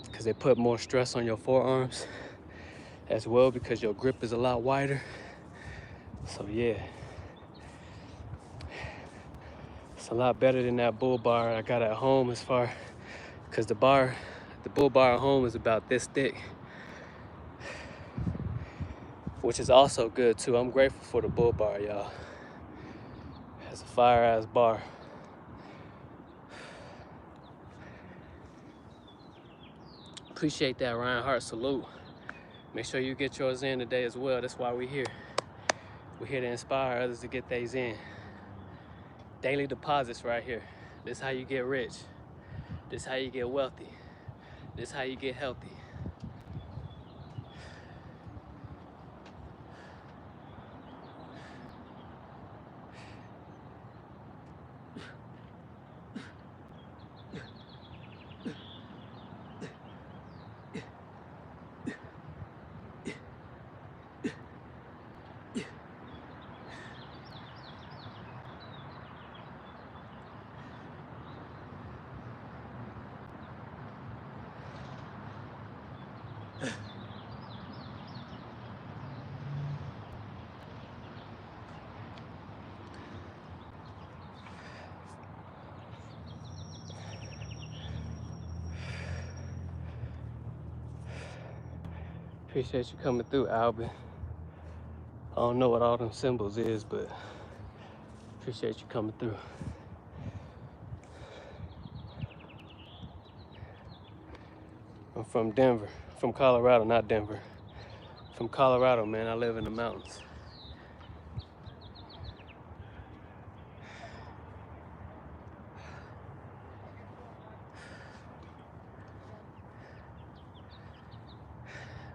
because they put more stress on your forearms as well because your grip is a lot wider. So yeah, it's a lot better than that bull bar I got at home as far, because the bull bar at home is about this thick, which is also good too. I'm grateful for the bull bar, y'all. It's a fire ass bar. Appreciate that, Ryan Hart. Salute. Make sure you get yours in today as well. That's why we're here. We're here to inspire others to get theirs in. Daily deposits right here. This is how you get rich. This is how you get wealthy. This is how you get healthy. Appreciate you coming through, Albin. I don't know what all them symbols is, but appreciate you coming through. I'm from Denver, from Colorado, not Denver. From Colorado, man. I live in the mountains.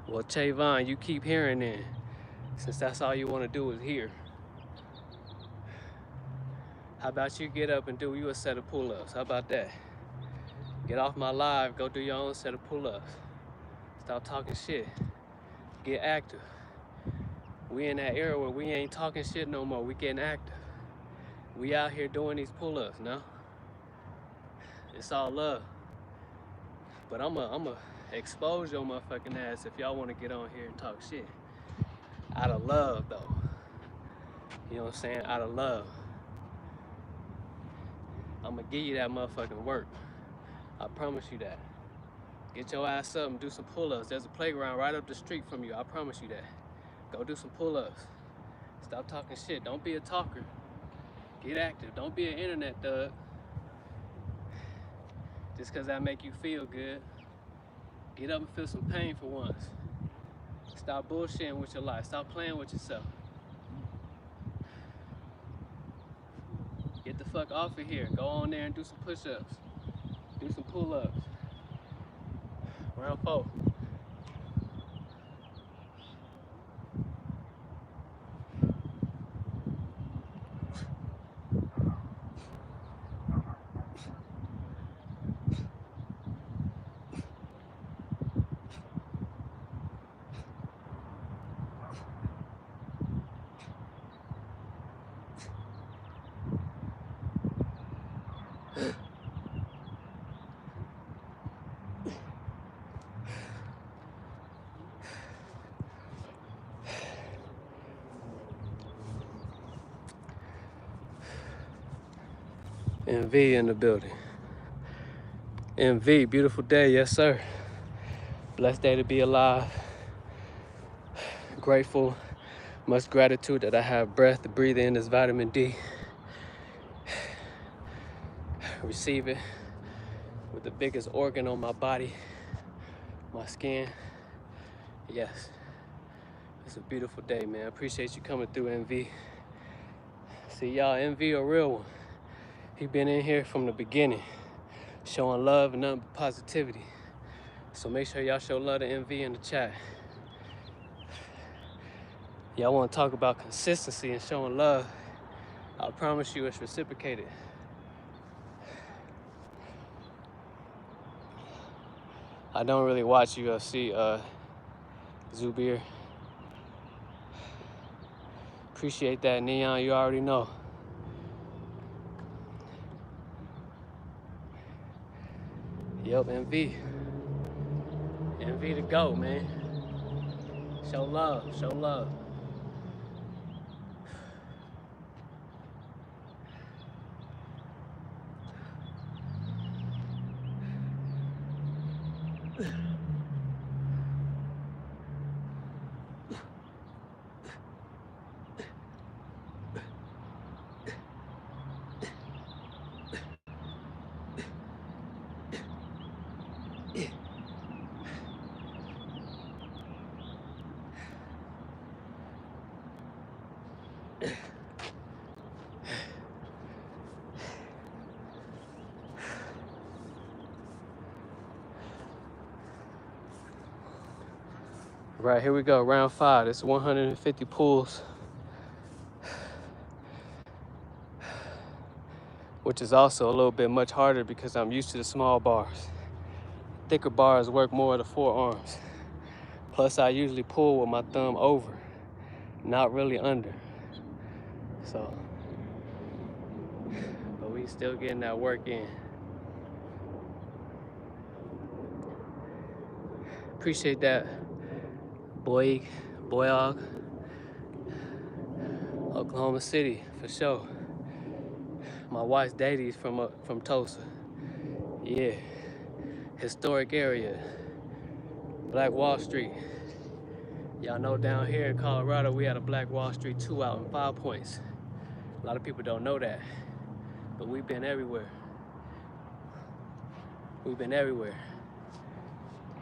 Well, Chayvon, you keep hearing it, since that's all you want to do is hear. How about you get up and do you a set of pull-ups? How about that? Get off my live, go do your own set of pull-ups. Stop talking shit. Get active. We in that era where we ain't talking shit no more. We getting active. We out here doing these pull-ups now. It's all love. But I'ma expose your motherfucking ass if y'all want to get on here and talk shit. Out of love, though. You know what I'm saying? Out of love. I'ma give you that motherfucking work. I promise you that. Get your ass up and do some pull-ups. There's a playground right up the street from you. I promise you that. Go do some pull-ups. Stop talking shit. Don't be a talker. Get active. Don't be an internet thug. Just because that make you feel good. Get up and feel some pain for once. Stop bullshitting with your life. Stop playing with yourself. Get the fuck off of here. Go on there and do some push-ups. Do some pull-ups. Round 4. MV in the building. MV, beautiful day, yes sir. Blessed day to be alive. Grateful, much gratitude that I have breath to breathe in this vitamin D. Receive it with the biggest organ on my body, my skin. Yes, it's a beautiful day, man. I appreciate you coming through, MV. See y'all, MV a real one. He been in here from the beginning, showing love and nothing but positivity. So make sure y'all show love to MV in the chat. Y'all want to talk about consistency and showing love, I promise you it's reciprocated. I don't really watch UFC, Zubir. Appreciate that, Neon, you already know. Yup, MV. MV to go, man. Show love, show love. Right, here we go, round 5. It's 150 pulls, which is also a little bit much harder because I'm used to the small bars. Thicker bars work more of the forearms. Plus, I usually pull with my thumb over, not really under. So, but we still getting that work in. Appreciate that, Boyog, Oklahoma City, for sure. My wife's daddy's from Tulsa. Yeah, historic area, Black Wall Street. Y'all know down here in Colorado, we had a Black Wall Street 2 out in 5 Points. A lot of people don't know that, but we've been everywhere. We've been everywhere.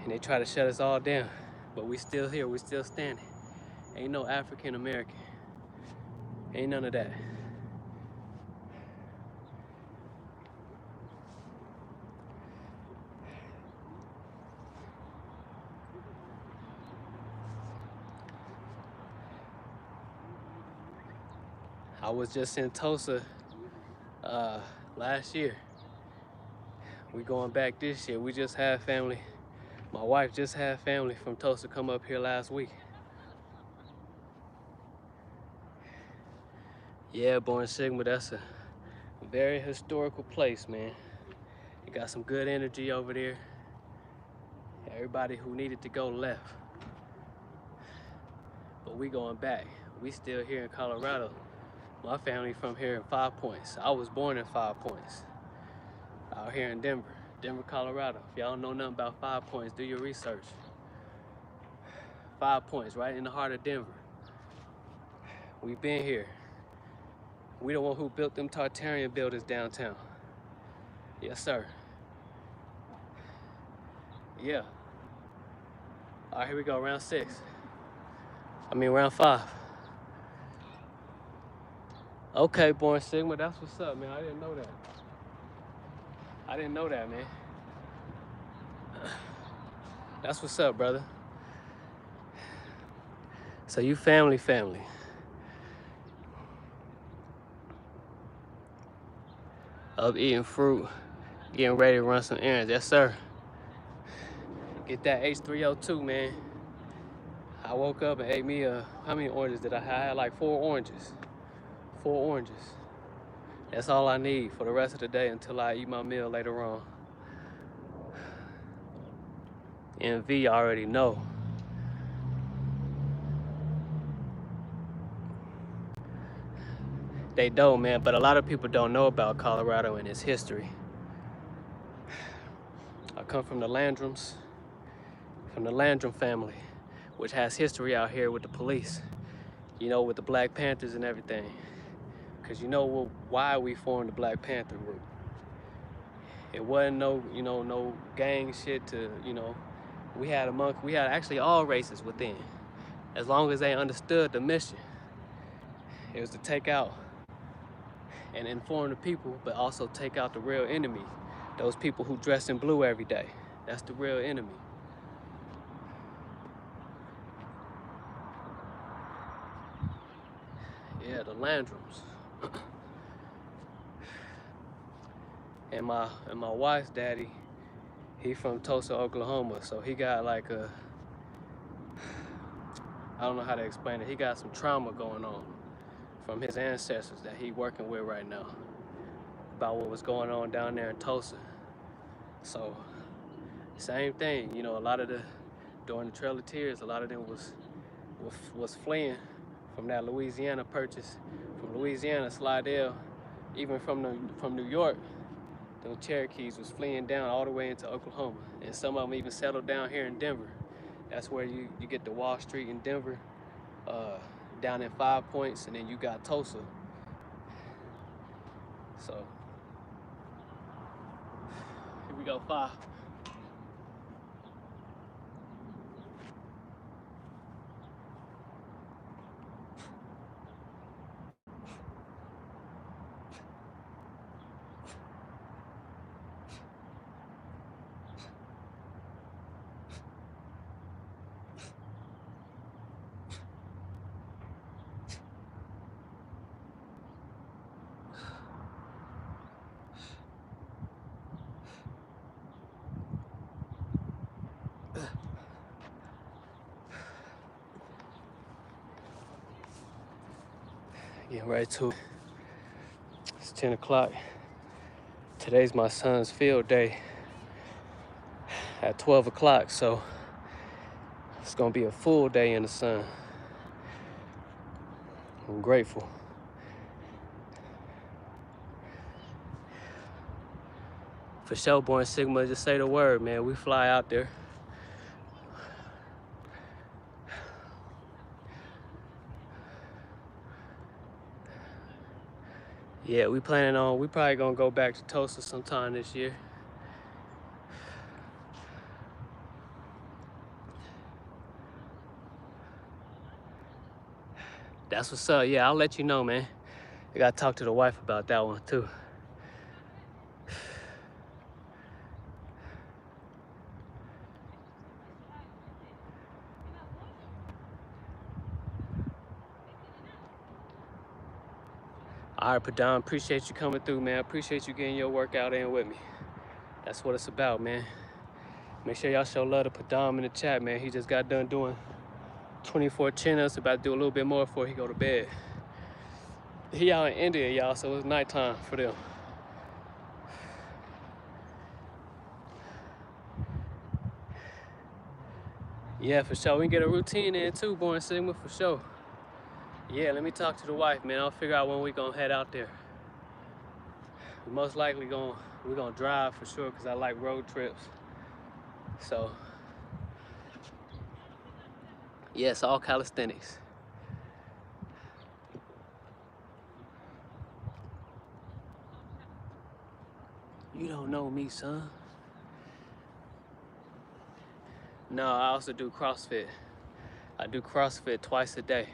And they try to shut us all down, but we still here, we still standing. Ain't no African American, ain't none of that. I was just in Tulsa last year. We going back this year. We just had family. My wife just had family from Tulsa come up here last week. Yeah, Born Sigma, that's a very historical place, man. You got some good energy over there. Everybody who needed to go left. But we going back. We still here in Colorado. My family from here in 5 Points. I was born in 5 Points. Out here in Denver, Colorado. If y'all don't know nothing about 5 Points, do your research. 5 Points, right in the heart of Denver. We've been here. We the one who built them Tartarian buildings downtown. Yes, sir. Yeah. All right, here we go, round 6. Round 5. Okay, Born Sigma, that's what's up, man. I didn't know that. I didn't know that, man. That's what's up, brother. So you family. Up eating fruit, getting ready to run some errands. Yes, sir. Get that H302, man. I woke up and ate me how many oranges did I have? I had like 4 oranges. 4 oranges. That's all I need for the rest of the day until I eat my meal later on. MV already know. They don't, man, but a lot of people don't know about Colorado and its history. I come from the Landrum family, which has history out here with the police, you know, with the Black Panthers and everything. Because you know why we formed the Black Panther group. It wasn't no, you know, no gang shit to, you know, we had actually all races within, as long as they understood the mission. It was to take out and inform the people, but also take out the real enemy. Those people who dress in blue every day. That's the real enemy. Yeah, the Landrums. And my wife's daddy, he from Tulsa, Oklahoma, so he got like a, I don't know how to explain it. He got some trauma going on from his ancestors that he working with right now about what was going on down there in Tulsa. So same thing, you know, a lot of during the Trail of Tears, a lot of them was fleeing from that Louisiana purchase, from Louisiana, Slidell, even from New York. Those Cherokees was fleeing down all the way into Oklahoma, and some of them even settled down here in Denver. That's where you get the Wall Street in Denver, down in 5 Points, and then you got Tulsa. So here we go, 5. Getting right to it. It's 10 o'clock. Today's my son's field day at 12 o'clock, so it's gonna be a full day in the sun. I'm grateful. For sure, Born Sigma, just say the word, man. We fly out there. Yeah, we probably gonna go back to Tulsa sometime this year. That's what's up. Yeah, I'll let you know, man. I gotta talk to the wife about that one too. All right, Padam, appreciate you coming through, man. Appreciate you getting your workout in with me. That's what it's about, man. Make sure y'all show love to Padam in the chat, man. He just got done doing 24 chin-ups, about to do a little bit more before he go to bed. He out in India, y'all, so it's nighttime for them. Yeah, for sure. We can get a routine in too, Born Sigma, for sure. Yeah, let me talk to the wife, man. I'll figure out when we gonna head out there. We most likely we're gonna drive for sure, because I like road trips. So, yes, all calisthenics. You don't know me, son. No, I also do CrossFit. I do CrossFit twice a day,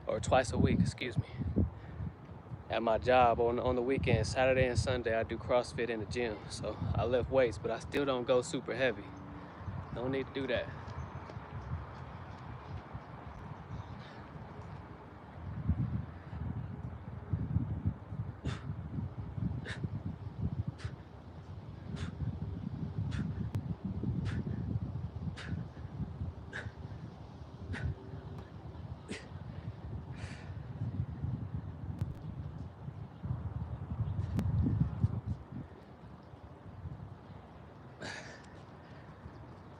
or twice a week, excuse me. At my job on the weekend, Saturday and Sunday, I do CrossFit in the gym. So I lift weights, but I still don't go super heavy. Don't need to do that.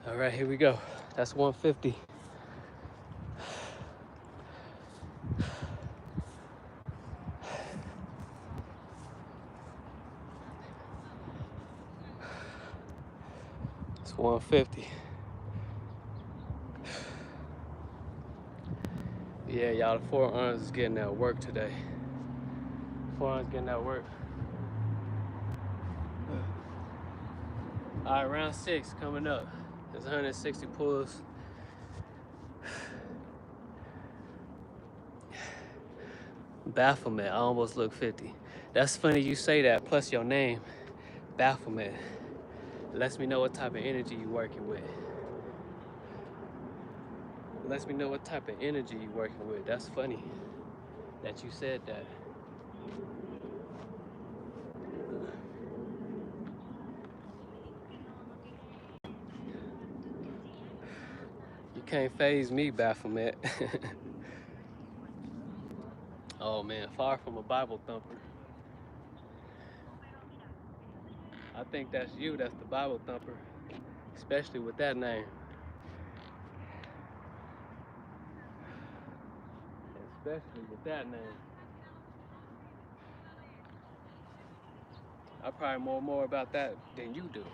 All right, here we go. That's 150. on 50. Yeah, y'all, the forearms is getting that work today. Forearms getting that work. All right, round 6 coming up. There's 160 pulls. Bafflement, I almost look 50. That's funny you say that, plus your name, Bafflement. Lets me know what type of energy you working with. Lets me know what type of energy you working with. That's funny that you said that. You can't phase me, Baphomet. Oh man, far from a Bible thumper. I think that's you, that's the Bible thumper. Especially with that name. Especially with that name. I probably know more about that than you do.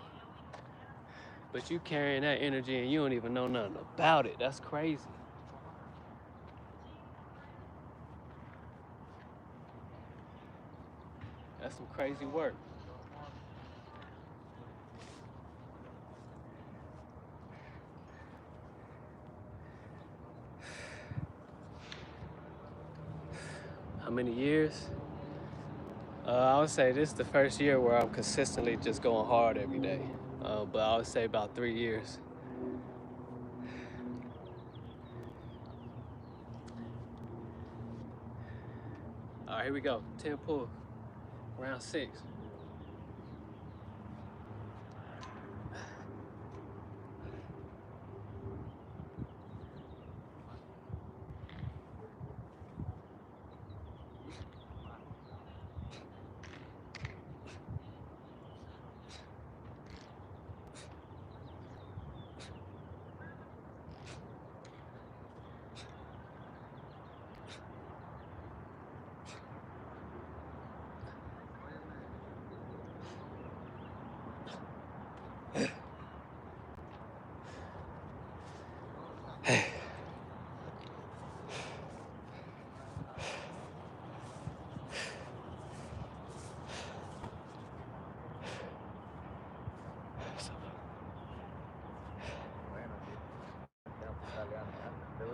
But you carrying that energy and you don't even know nothing about it. That's crazy. That's some crazy work. How many years? I would say this is the first year where I'm consistently just going hard every day. But I would say about 3 years. All right, here we go. 10 pull, round 6.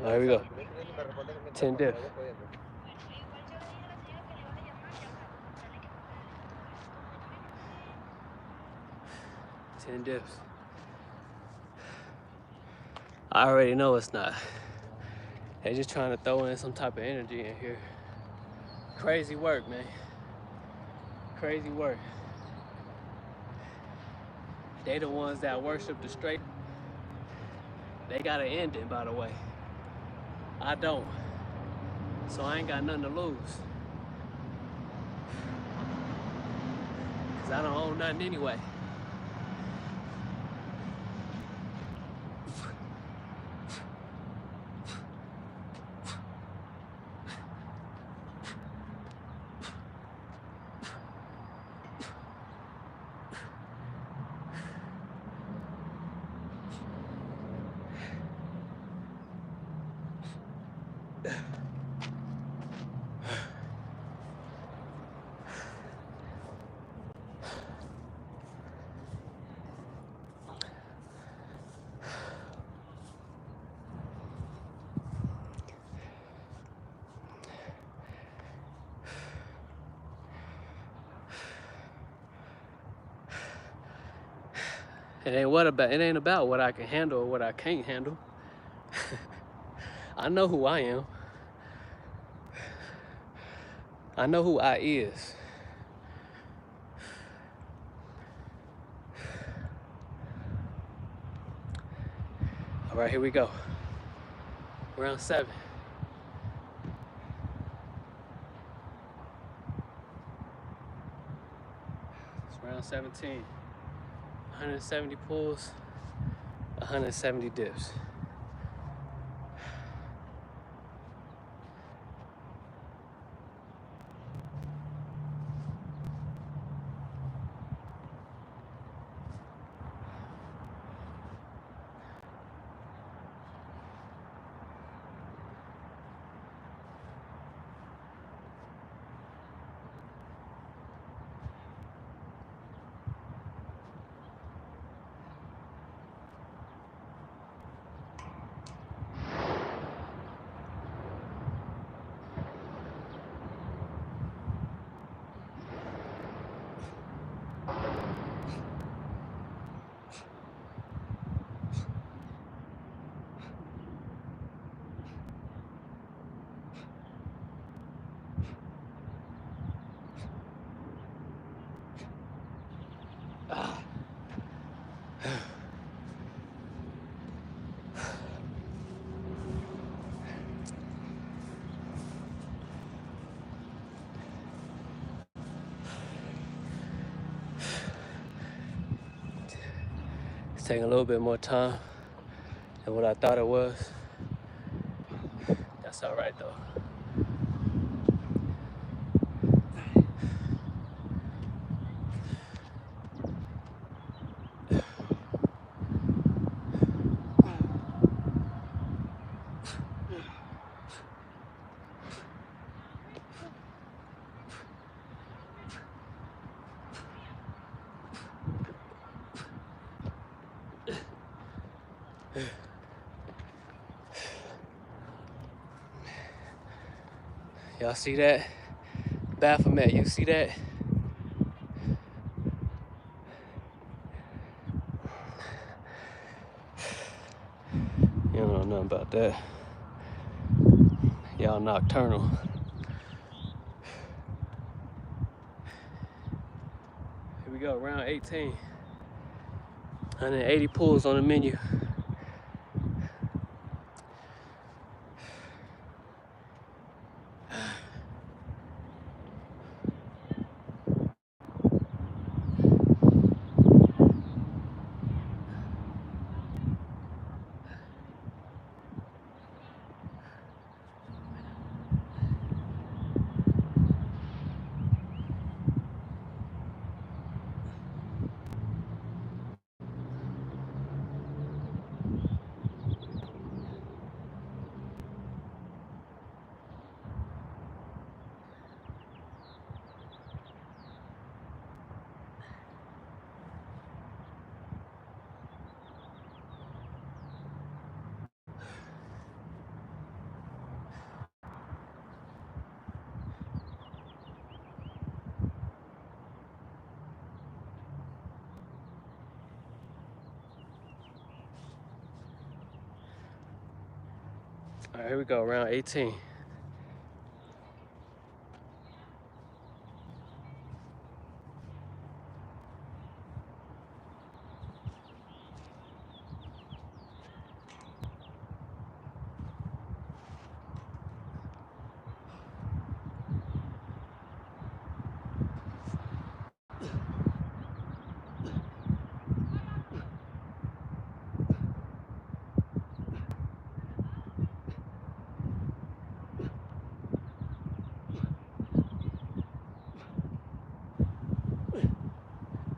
All right, here we go. 10 dips. 10 dips. I already know it's not. They're just trying to throw in some type of energy in here. Crazy work, man. Crazy work. They the ones that worship the straight. They got an ending, by the way. I don't. So I ain't got nothing to lose. Cause I don't own nothing anyway. It ain't about what I can handle or what I can't handle. I know who I am. I know who I is. All right, here we go. Round 7. It's round 17. 170 pulls, 170 dips. It's taking a little bit more time than what I thought it was. That's all right though. Y'all see that? Baphomet, you see that? You don't know nothing about that. Y'all nocturnal. Here we go, round 18. 180 pulls on the menu. All right, here we go, round 18.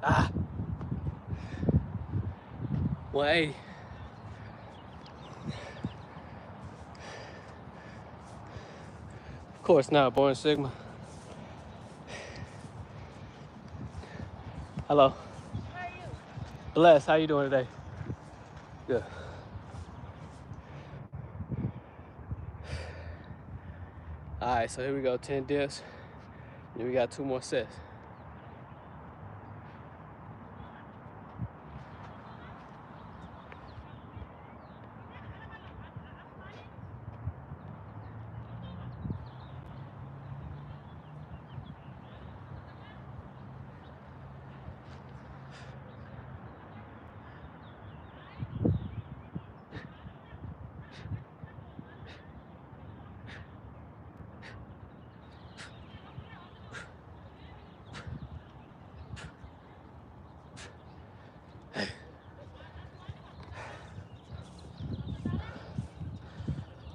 Ah, 180. Of course not, Born Sigma. Hello. How are you? Bless, how you doing today? Good. All right, so here we go, 10 dips. Then we got 2 more sets.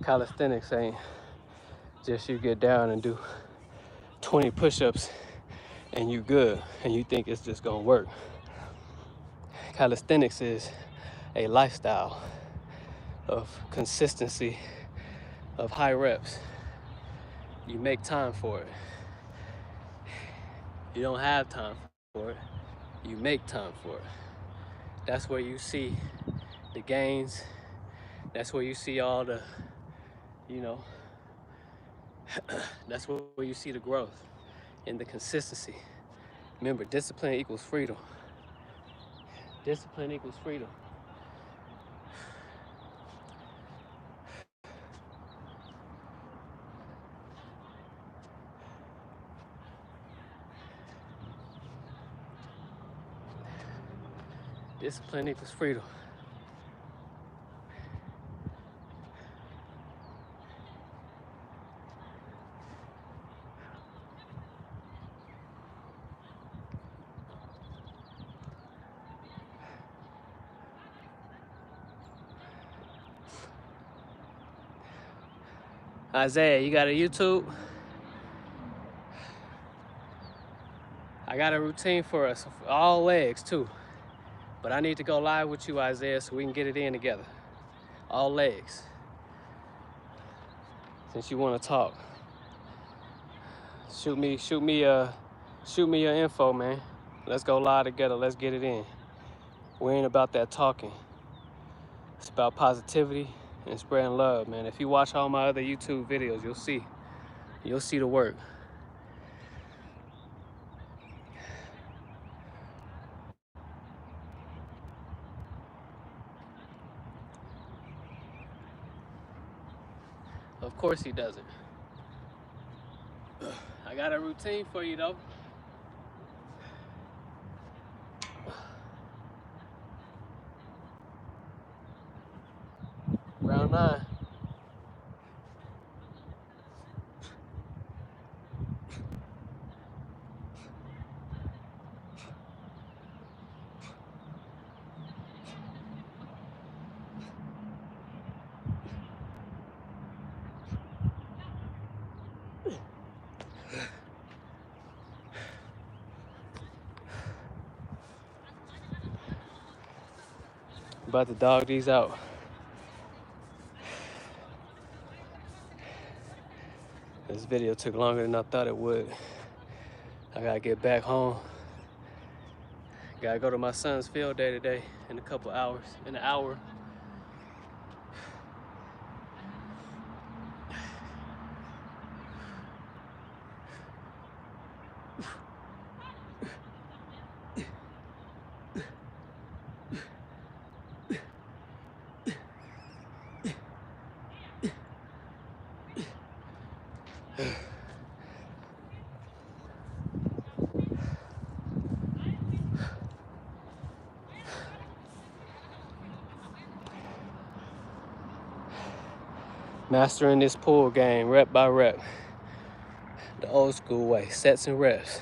Calisthenics ain't just you get down and do 20 push-ups and you good and you think it's just gonna work. Calisthenics is a lifestyle of consistency, of high reps. You make time for it. You don't have time for it. You make time for it. That's where you see the gains. That's where you see all the, you know, that's where you see the growth and the consistency. Remember, discipline equals freedom. Discipline equals freedom. Discipline equals freedom. Isaiah, you got a YouTube? I got a routine for us, all legs too. But I need to go live with you, Isaiah, so we can get it in together. All legs. Since you want to talk, shoot me your info, man. Let's go live together. Let's get it in. We ain't about that talking. It's about positivity and spreading love, man. If you watch all my other YouTube videos, you'll see the work. Of course he doesn't. I got a routine for you though. Round 9. About to dog these out. This video took longer than I thought it would. I gotta get back home. Gotta go to my son's field day today in a couple hours, in an hour. Mastering this pool game, rep by rep. The old school way, sets and reps.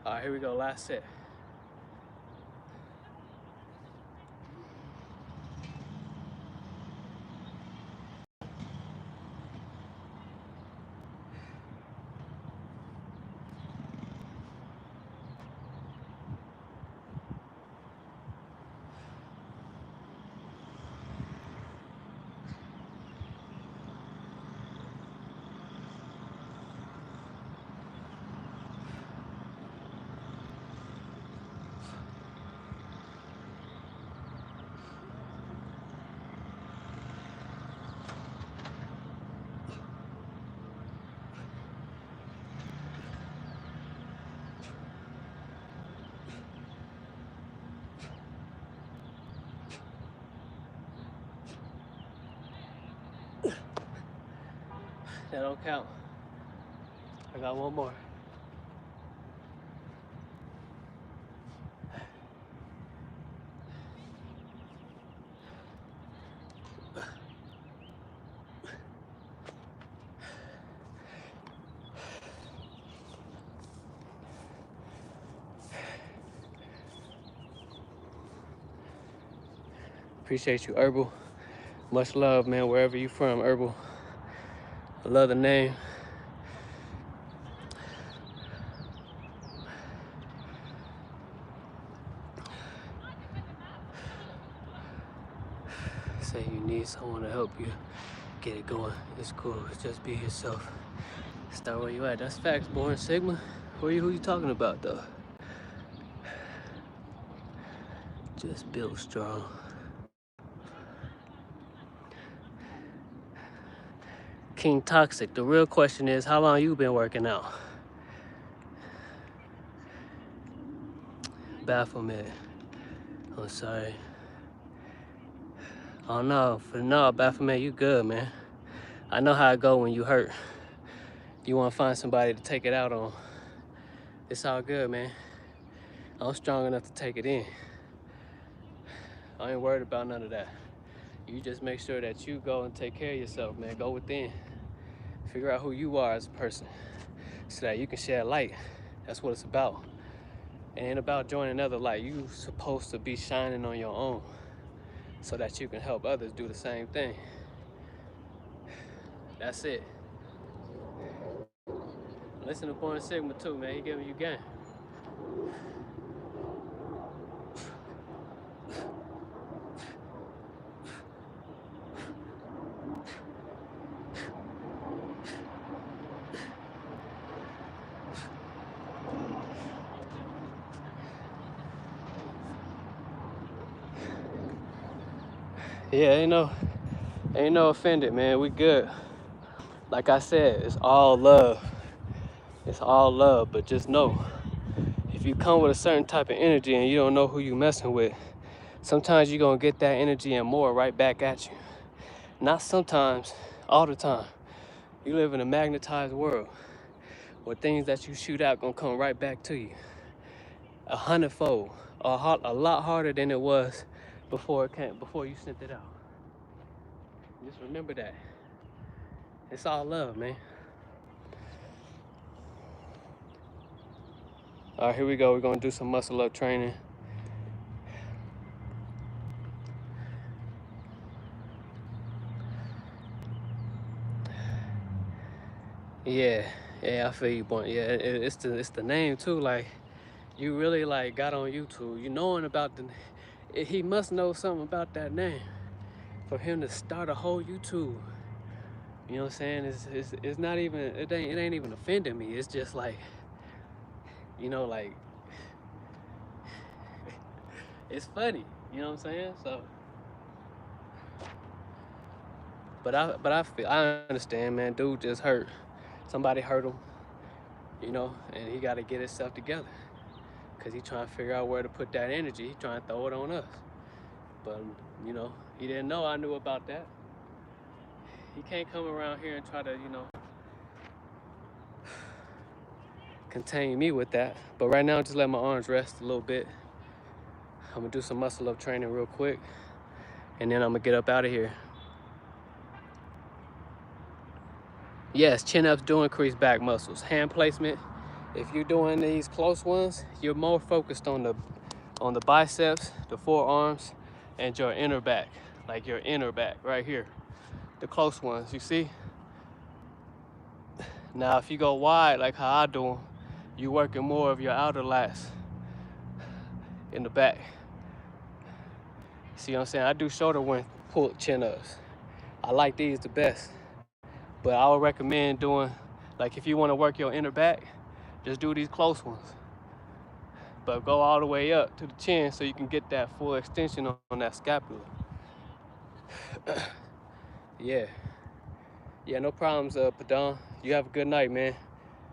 All right, here we go, last set. That don't count. I got one more. Appreciate you, Herbal. Much love, man, wherever you from, Herbal. I love the name. Say you need someone to help you get it going. It's cool. Just be yourself. Start where you at. That's facts, Born Sigma. Who you talking about though? Just built strong. King Toxic. The real question is, how long you been working out? Baphomet. I'm sorry. Oh no, Baphomet, you good, man. I know how it go when you hurt. You want to find somebody to take it out on. It's all good, man. I'm strong enough to take it in. I ain't worried about none of that. You just make sure that you go and take care of yourself, man. Go within. Figure out who you are as a person so that you can shed light. That's what it's about. It ain't about joining another light. You supposed to be shining on your own so that you can help others do the same thing. That's it. Listen to Born Sigma too, man. He giving you game. Yeah, ain't no offended, man. We good. Like I said, it's all love. It's all love, but just know, if you come with a certain type of energy and you don't know who you messing with, sometimes you're gonna get that energy and more right back at you. Not sometimes, all the time. You live in a magnetized world where things that you shoot out gonna come right back to you. 100-fold, a lot harder than it was before you sent it out. Just remember that. It's all love, man. All right, here we go. We're gonna do some muscle up training. Yeah, I feel you, boy. Yeah, it's the name too. Like, you really like got on YouTube. You knowing about he must know something about that name for him to start a whole YouTube. You know what I'm saying? It's not even it ain't even offending me. It's just like, like it's funny. You know what I'm saying? So, but I understand, man. Dude just hurt. Somebody hurt him. And he got to get himself together. Cause he trying to figure out where to put that energy. He trying to throw it on us. But he didn't know I knew about that. He can't come around here and try to, contain me with that. But right now, just let my arms rest a little bit. I'm gonna do some muscle up training real quick, and then I'm gonna get up out of here. Yes, chin ups do increase back muscles. Hand placement, if you're doing these close ones, you're more focused on the biceps, the forearms, and your inner back, like your inner back right here. The close ones, you see? Now, if you go wide, like how I do them, you're working more of your outer lats in the back. See what I'm saying? I do shoulder when pull chin ups. I like these the best, but I would recommend doing, like if you want to work your inner back, just do these close ones. But go all the way up to the chin so you can get that full extension on that scapula. Yeah, no problems, Padon. You have a good night, man.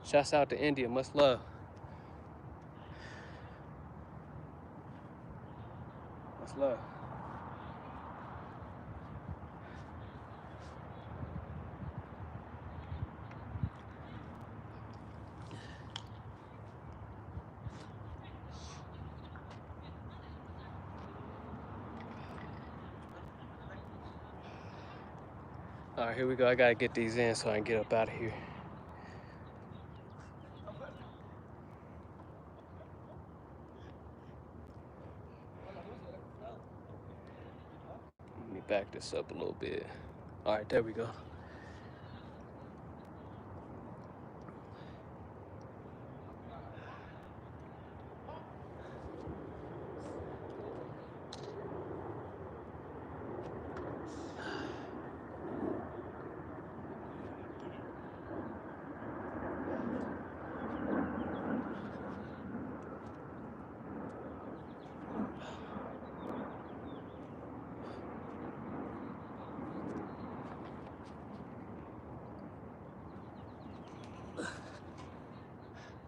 Shouts out to India, much love. Much love. All right, here we go. I gotta get these in so I can get up out of here. Let me back this up a little bit. All right, there we go.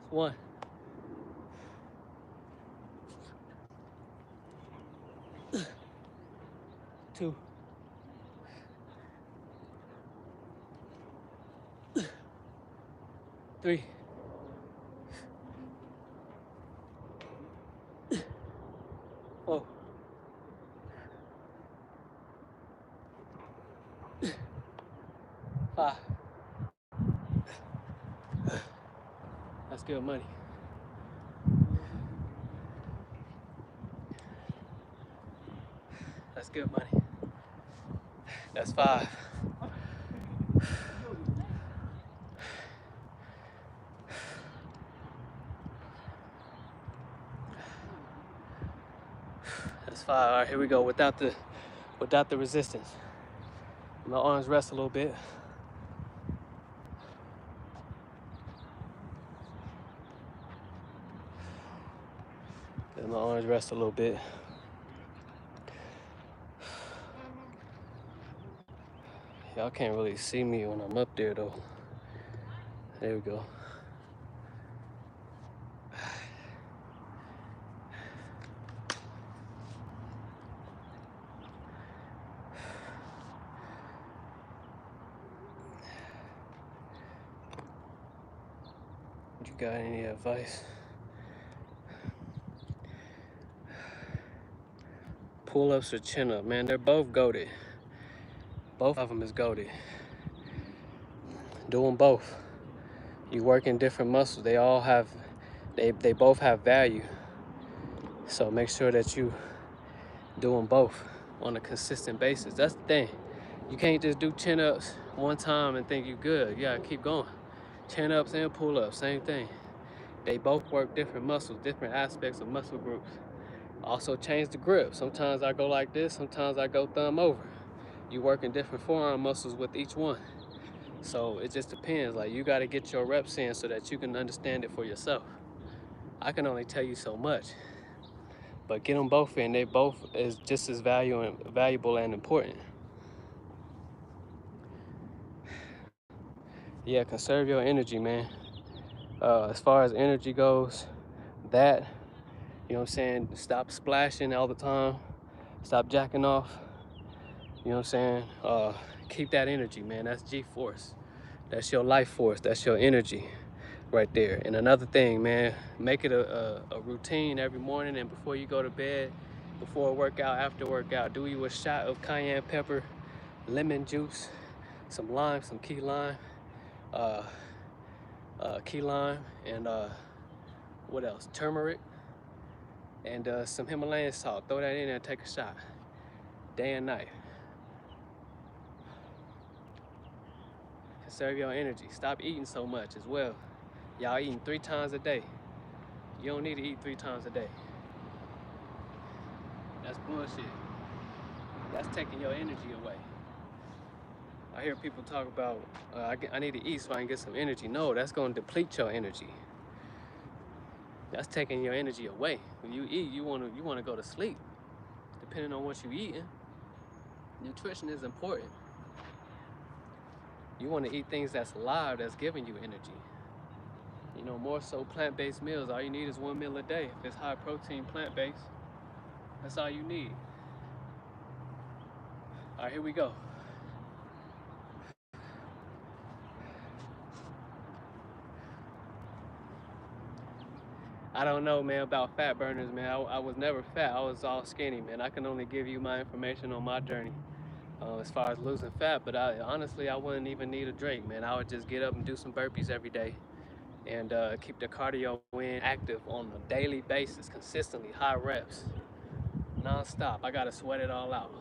One. Two. Three. 5. That's good money. That's good money. That's 5. That's 5. All right, here we go. Without the resistance. My arms rest a little bit. Let my arms rest a little bit. Y'all can't really see me when I'm up there though. There we go. You got any advice? Pull-ups or chin-up, man, they're both goated. Both of them is goated. Do them both. You work in different muscles. They all have, they both have value. So make sure that you do them both on a consistent basis. That's the thing. You can't just do chin-ups one time and think you're good. You gotta keep going. Chin-ups and pull-ups, same thing. They both work different muscles, different aspects of muscle groups. Also change the grip. Sometimes I go like this, sometimes I go thumb over. You work in different forearm muscles with each one. So it just depends. Like, you gotta get your reps in so that you can understand it for yourself. I can only tell you so much, but get them both in. They both is just as valuable and important. Yeah, conserve your energy, man. As far as energy goes, that, you know what I'm saying, stop splashing all the time, stop jacking off, you know what I'm saying, keep that energy, man. That's G-force. That's your life force. That's your energy right there. And another thing, man, make it a routine every morning, and before you go to bed, before a workout, after workout, do you a shot of cayenne pepper, lemon juice, some lime, some key lime, and what else? Turmeric, and some Himalayan salt. Throw that in there and take a shot, day and night. Conserve your energy. Stop eating so much as well. Y'all eating 3 times a day. You don't need to eat 3 times a day. That's bullshit. That's taking your energy away. I hear people talk about, I need to eat so I can get some energy. No, that's gonna deplete your energy. That's taking your energy away. When you eat, you wanna go to sleep, depending on what you're eating. Nutrition is important. You wanna eat things that's alive, that's giving you energy. You know, more so plant-based meals. All you need is 1 meal a day. If it's high protein, plant-based, that's all you need. All right, here we go. I don't know, man, about fat burners, man. I was never fat. I was all skinny, man. I can only give you my information on my journey as far as losing fat. But honestly, I wouldn't even need a drink, man. I would just get up and do some burpees every day and keep the cardio in active on a daily basis, consistently, high reps, non-stop. I got to sweat it all out.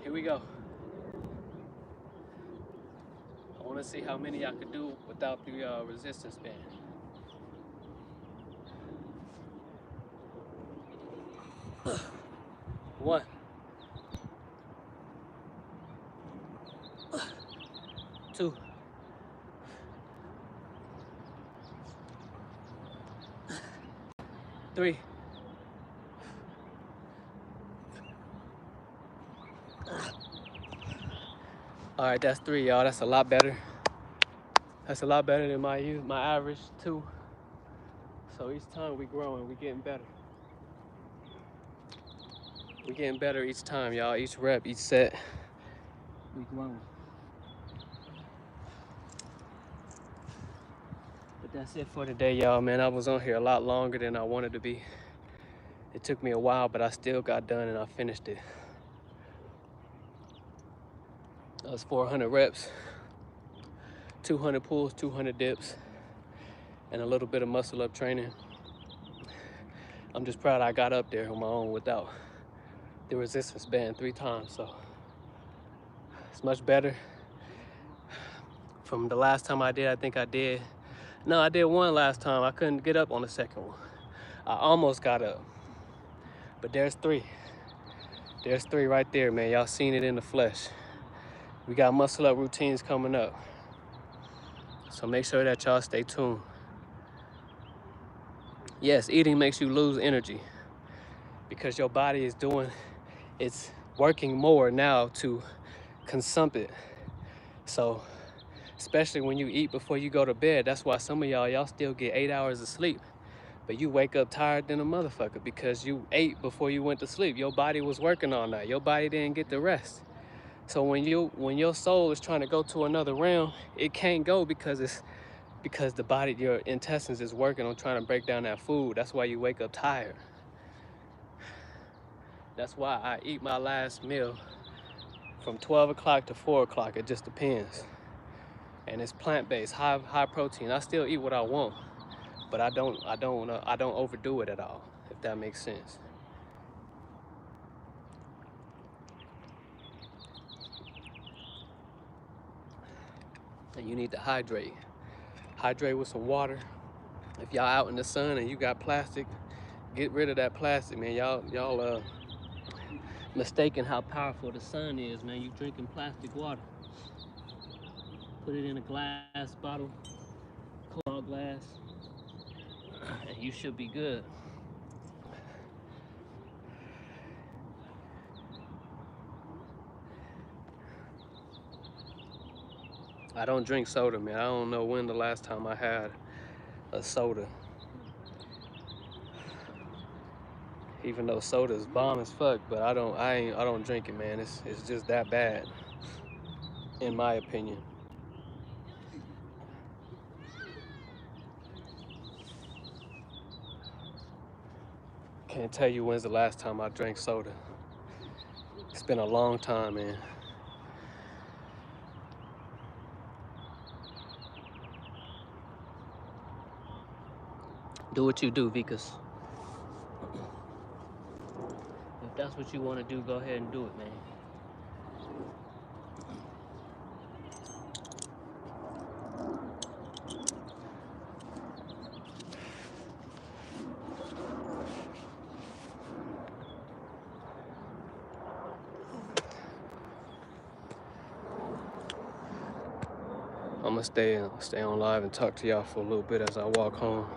Here we go. I want to see how many I could do without the resistance band. One. 2. 3. All right, that's 3, y'all. That's a lot better. That's a lot better than my average 2. So each time we growing, we getting better. We getting better each time, y'all. Each rep, each set, we growing. But that's it for today, y'all, man. I was on here a lot longer than I wanted to be. It took me a while, but I still got done and I finished it. That was 400 reps, 200 pulls, 200 dips, and a little bit of muscle up training. I'm just proud I got up there on my own without the resistance band 3 times, so it's much better. From the last time I did, I did one last time. I couldn't get up on the second one. I almost got up, but there's 3. There's 3 right there, man. Y'all seen it in the flesh. We got muscle up routines coming up, so make sure that y'all stay tuned. Yes, eating makes you lose energy because your body is it's working more now to consume it. So especially when you eat before you go to bed, that's why some of y'all still get 8 hours of sleep, but you wake up tired than a motherfucker because you ate before you went to sleep. Your body was working all night. Your body didn't get the rest. So when your soul is trying to go to another realm, it can't go because the body, your intestines is working on trying to break down that food. That's why you wake up tired. That's why I eat my last meal from 12 o'clock to 4 o'clock. It just depends. And it's plant-based, high protein. I still eat what I want, but I don't overdo it at all, if that makes sense. And you need to hydrate. Hydrate with some water. If y'all out in the sun and you got plastic, get rid of that plastic, man. Y'all mistaken how powerful the sun is, man. You drinking plastic water. Put it in a glass bottle, cold glass, and you should be good. I don't drink soda, man. I don't know when the last time I had a soda. Even though soda is bomb as fuck, but I don't drink it, man. It's just that bad, in my opinion. Can't tell you when's the last time I drank soda. It's been a long time, man. Do what you do, Vikas. If that's what you want to do, go ahead and do it, man. I'm gonna stay on live and talk to y'all for a little bit as I walk home.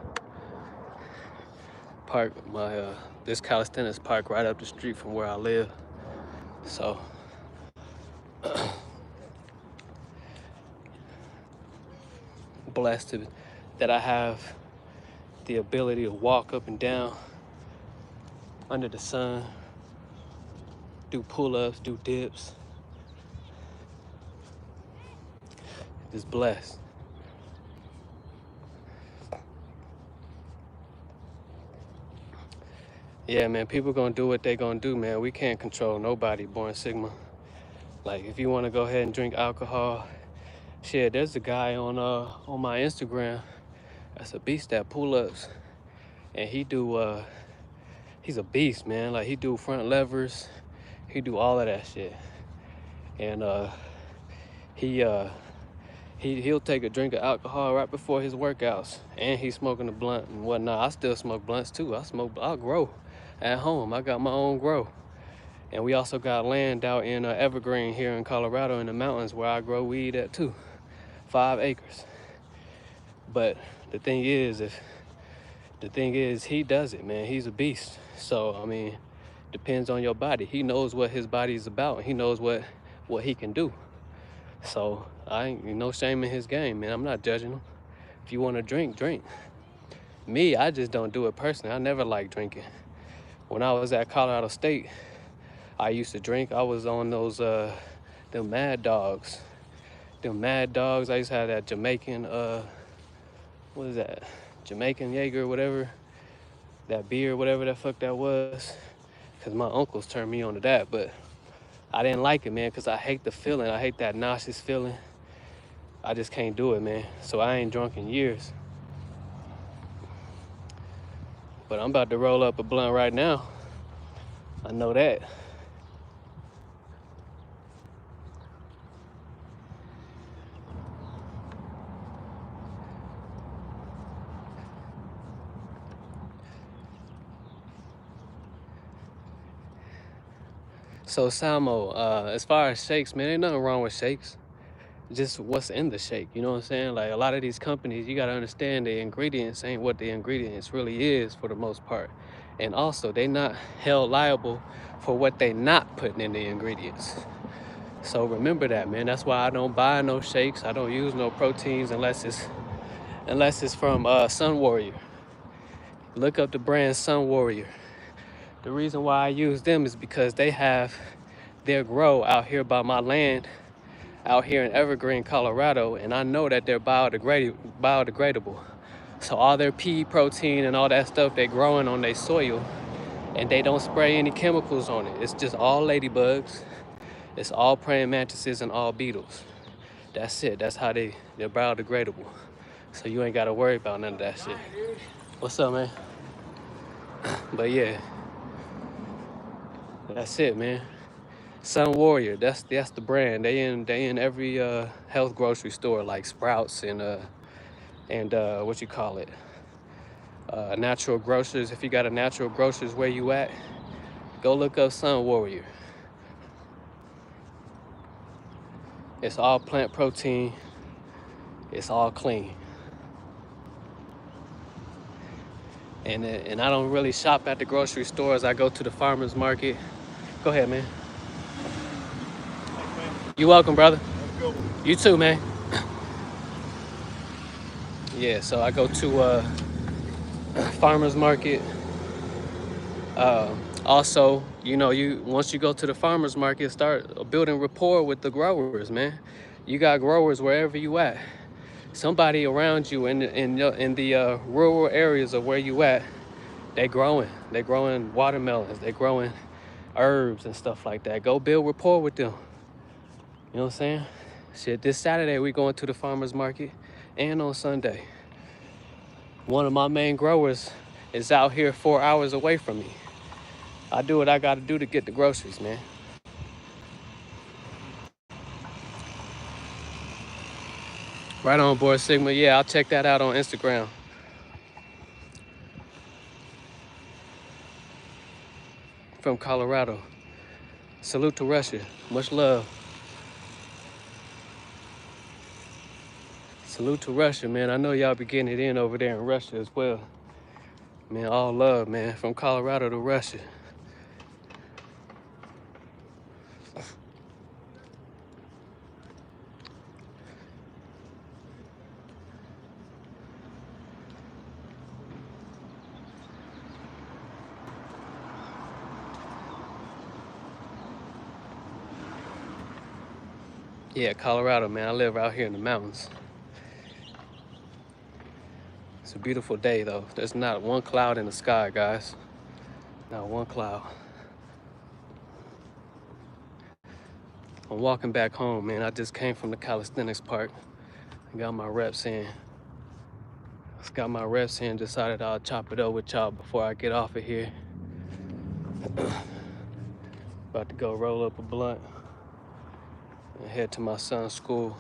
Park my this calisthenics park right up the street from where I live. So blessed that I have the ability to walk up and down under the sun, do pull-ups, do dips. Just blessed. Yeah, man, people gonna do what they gonna do, man. We can't control nobody, Born Sigma. Like, if you wanna go ahead and drink alcohol, shit, there's a guy on my Instagram that's a beast at pull-ups. And he's a beast, man. Like, he do front levers, he do all of that shit. And he'll take a drink of alcohol right before his workouts, and he's smoking a blunt and whatnot. I still smoke blunts too. I grow at home. I got my own grow. And we also got land out in Evergreen here in Colorado in the mountains where I grow weed at too, 5 acres. But the thing is, he does it, man. He's a beast. So, I mean, depends on your body. He knows what his body is about, and he knows what he can do. So I ain't no shame in his game, man. I'm not judging him. If you want to drink, drink. Me, I just don't do it personally. I never liked drinking. When I was at Colorado State, I used to drink. I was on those them Mad Dogs. Them Mad Dogs. I used to have that Jamaican what is that? Jamaican Jaeger, whatever. That beer, whatever the fuck that was. Cause my uncles turned me on to that, but I didn't like it, man, because I hate the feeling. I hate that nauseous feeling. I just can't do it, man. So I ain't drunk in years. But I'm about to roll up a blunt right now. I know that. So Samo, as far as shakes, man, ain't nothing wrong with shakes. Just what's in the shake, you know what I'm saying? Like a lot of these companies, you gotta understand the ingredients ain't what the ingredients really is for the most part. And also, they not held liable for what they not putting in the ingredients. So remember that, man. That's why I don't buy no shakes. I don't use no proteins unless it's from Sun Warrior. Look up the brand Sun Warrior. The reason why I use them is because they have their grow out here by my land, out here in Evergreen, Colorado, and I know that they're biodegradable. So all their pea protein and all that stuff they're growing on their soil, and they don't spray any chemicals on it. It's just all ladybugs, it's all praying mantises and all beetles. That's it. That's how they're biodegradable. So you ain't gotta worry about none of that shit. What's up, man? But yeah, that's it, man. Sun Warrior, that's the brand. They in every health grocery store like Sprouts and what you call it, natural grocers. If you got a natural grocers where you at, go look up Sun Warrior. It's all plant protein. It's all clean. And I don't really shop at the grocery stores. I go to the farmer's market. Go ahead, man. You welcome, brother. You too, man. Yeah, so I go to farmer's market. Also, you know, once you go to the farmer's market, start building rapport with the growers, man. You got growers wherever you at. Somebody around you in the rural areas of where you at, they growing. They growing watermelons. They growing herbs and stuff like that. Go build rapport with them. You know what I'm saying? Shit, this Saturday we going to the farmer's market, and on Sunday. One of my main growers is out here 4 hours away from me. I do what I gotta do to get the groceries, man. Right on, board Sigma. Yeah, I'll check that out on Instagram. From Colorado. Salute to Russia. Much love. Salute to Russia, man. I know y'all be getting it in over there in Russia as well. Man, all love, man. From Colorado to Russia. Yeah, Colorado, man. I live out here in the mountains. It's a beautiful day, though. There's not one cloud in the sky, guys. Not one cloud. I'm walking back home, man. I just came from the calisthenics park. I got my reps in. Decided I'll chop it up with y'all before I get off of here. About to go roll up a blunt and head to my son's school.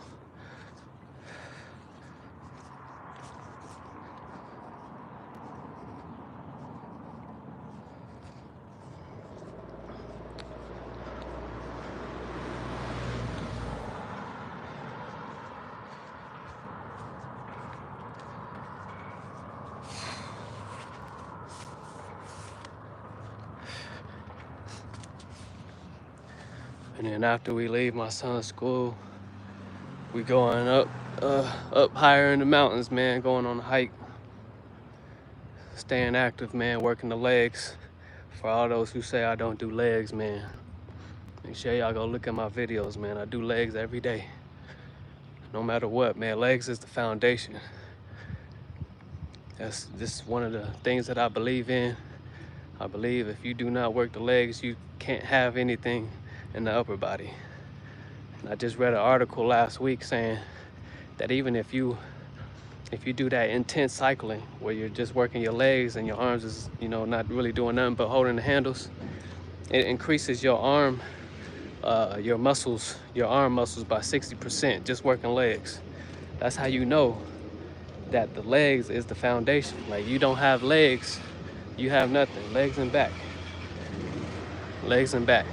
And then after we leave my son's school, we going up higher in the mountains, man, going on a hike. Staying active, man, working the legs. For all those who say I don't do legs, man, make sure y'all go look at my videos, man. I do legs every day. No matter what, man, legs is the foundation. This is one of the things that I believe in. I believe if you do not work the legs, you can't have anything and the upper body. And I just read an article last week saying that even if you do that intense cycling where you're just working your legs and your arms is, you know, not really doing nothing but holding the handles, it increases your arm muscles, your arm muscles by 60% just working legs. That's how you know that the legs is the foundation. Like, you don't have legs, you have nothing. Legs and back. Legs and back.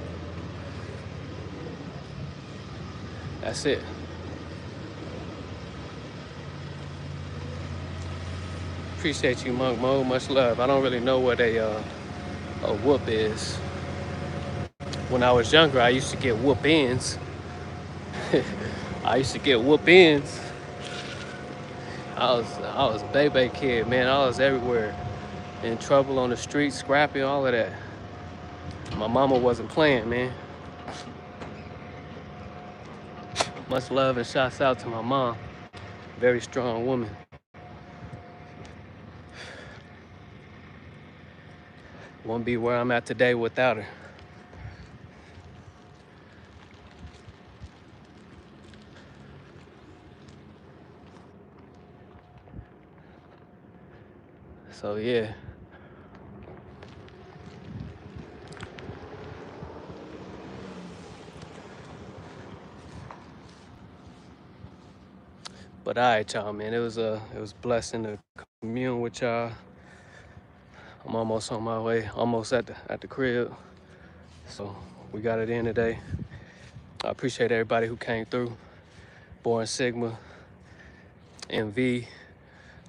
That's it. Appreciate you, Monk Mo. Much love. I don't really know what a whoop is. When I was younger, I used to get whoop-ins. I used to get whoop-ins. I was a baby kid, man. I was everywhere. In trouble on the street, scrappy, all of that. My mama wasn't playing, man. Much love and shouts out to my mom. Very strong woman. Won't be where I'm at today without her. So yeah. But all right, y'all, man. It was a blessing to commune with y'all. I'm almost on my way, almost at the crib. So we got it in today. I appreciate everybody who came through. Born Sigma, MV,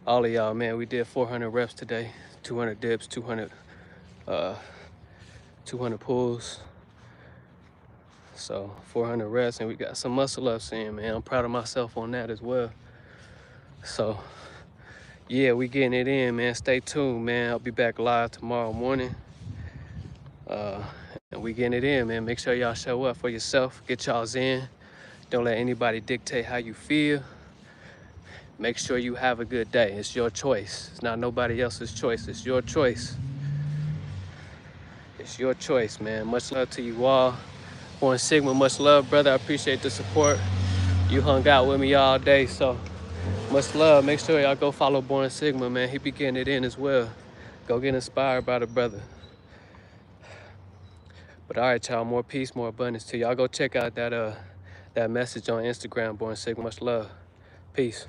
all of y'all, man. We did 400 reps today, 200 dips, 200 pulls. So 400 reps, and we got some muscle ups in, man. I'm proud of myself on that as well. So yeah, we getting it in, man. Stay tuned, man. I'll be back live tomorrow morning. And we getting it in, man. Make sure y'all show up for yourself. Get y'all's in. Don't let anybody dictate how you feel. Make sure you have a good day. It's your choice. It's not nobody else's choice. It's your choice. It's your choice, man. Much love to you all. Born Sigma, much love, brother. I appreciate the support. You hung out with me all day, so much love. Make sure y'all go follow Born Sigma, man. He be getting it in as well. Go get inspired by the brother. But all right, y'all, more peace, more abundance to y'all. Go check out that message on Instagram, Born Sigma. Much love. Peace.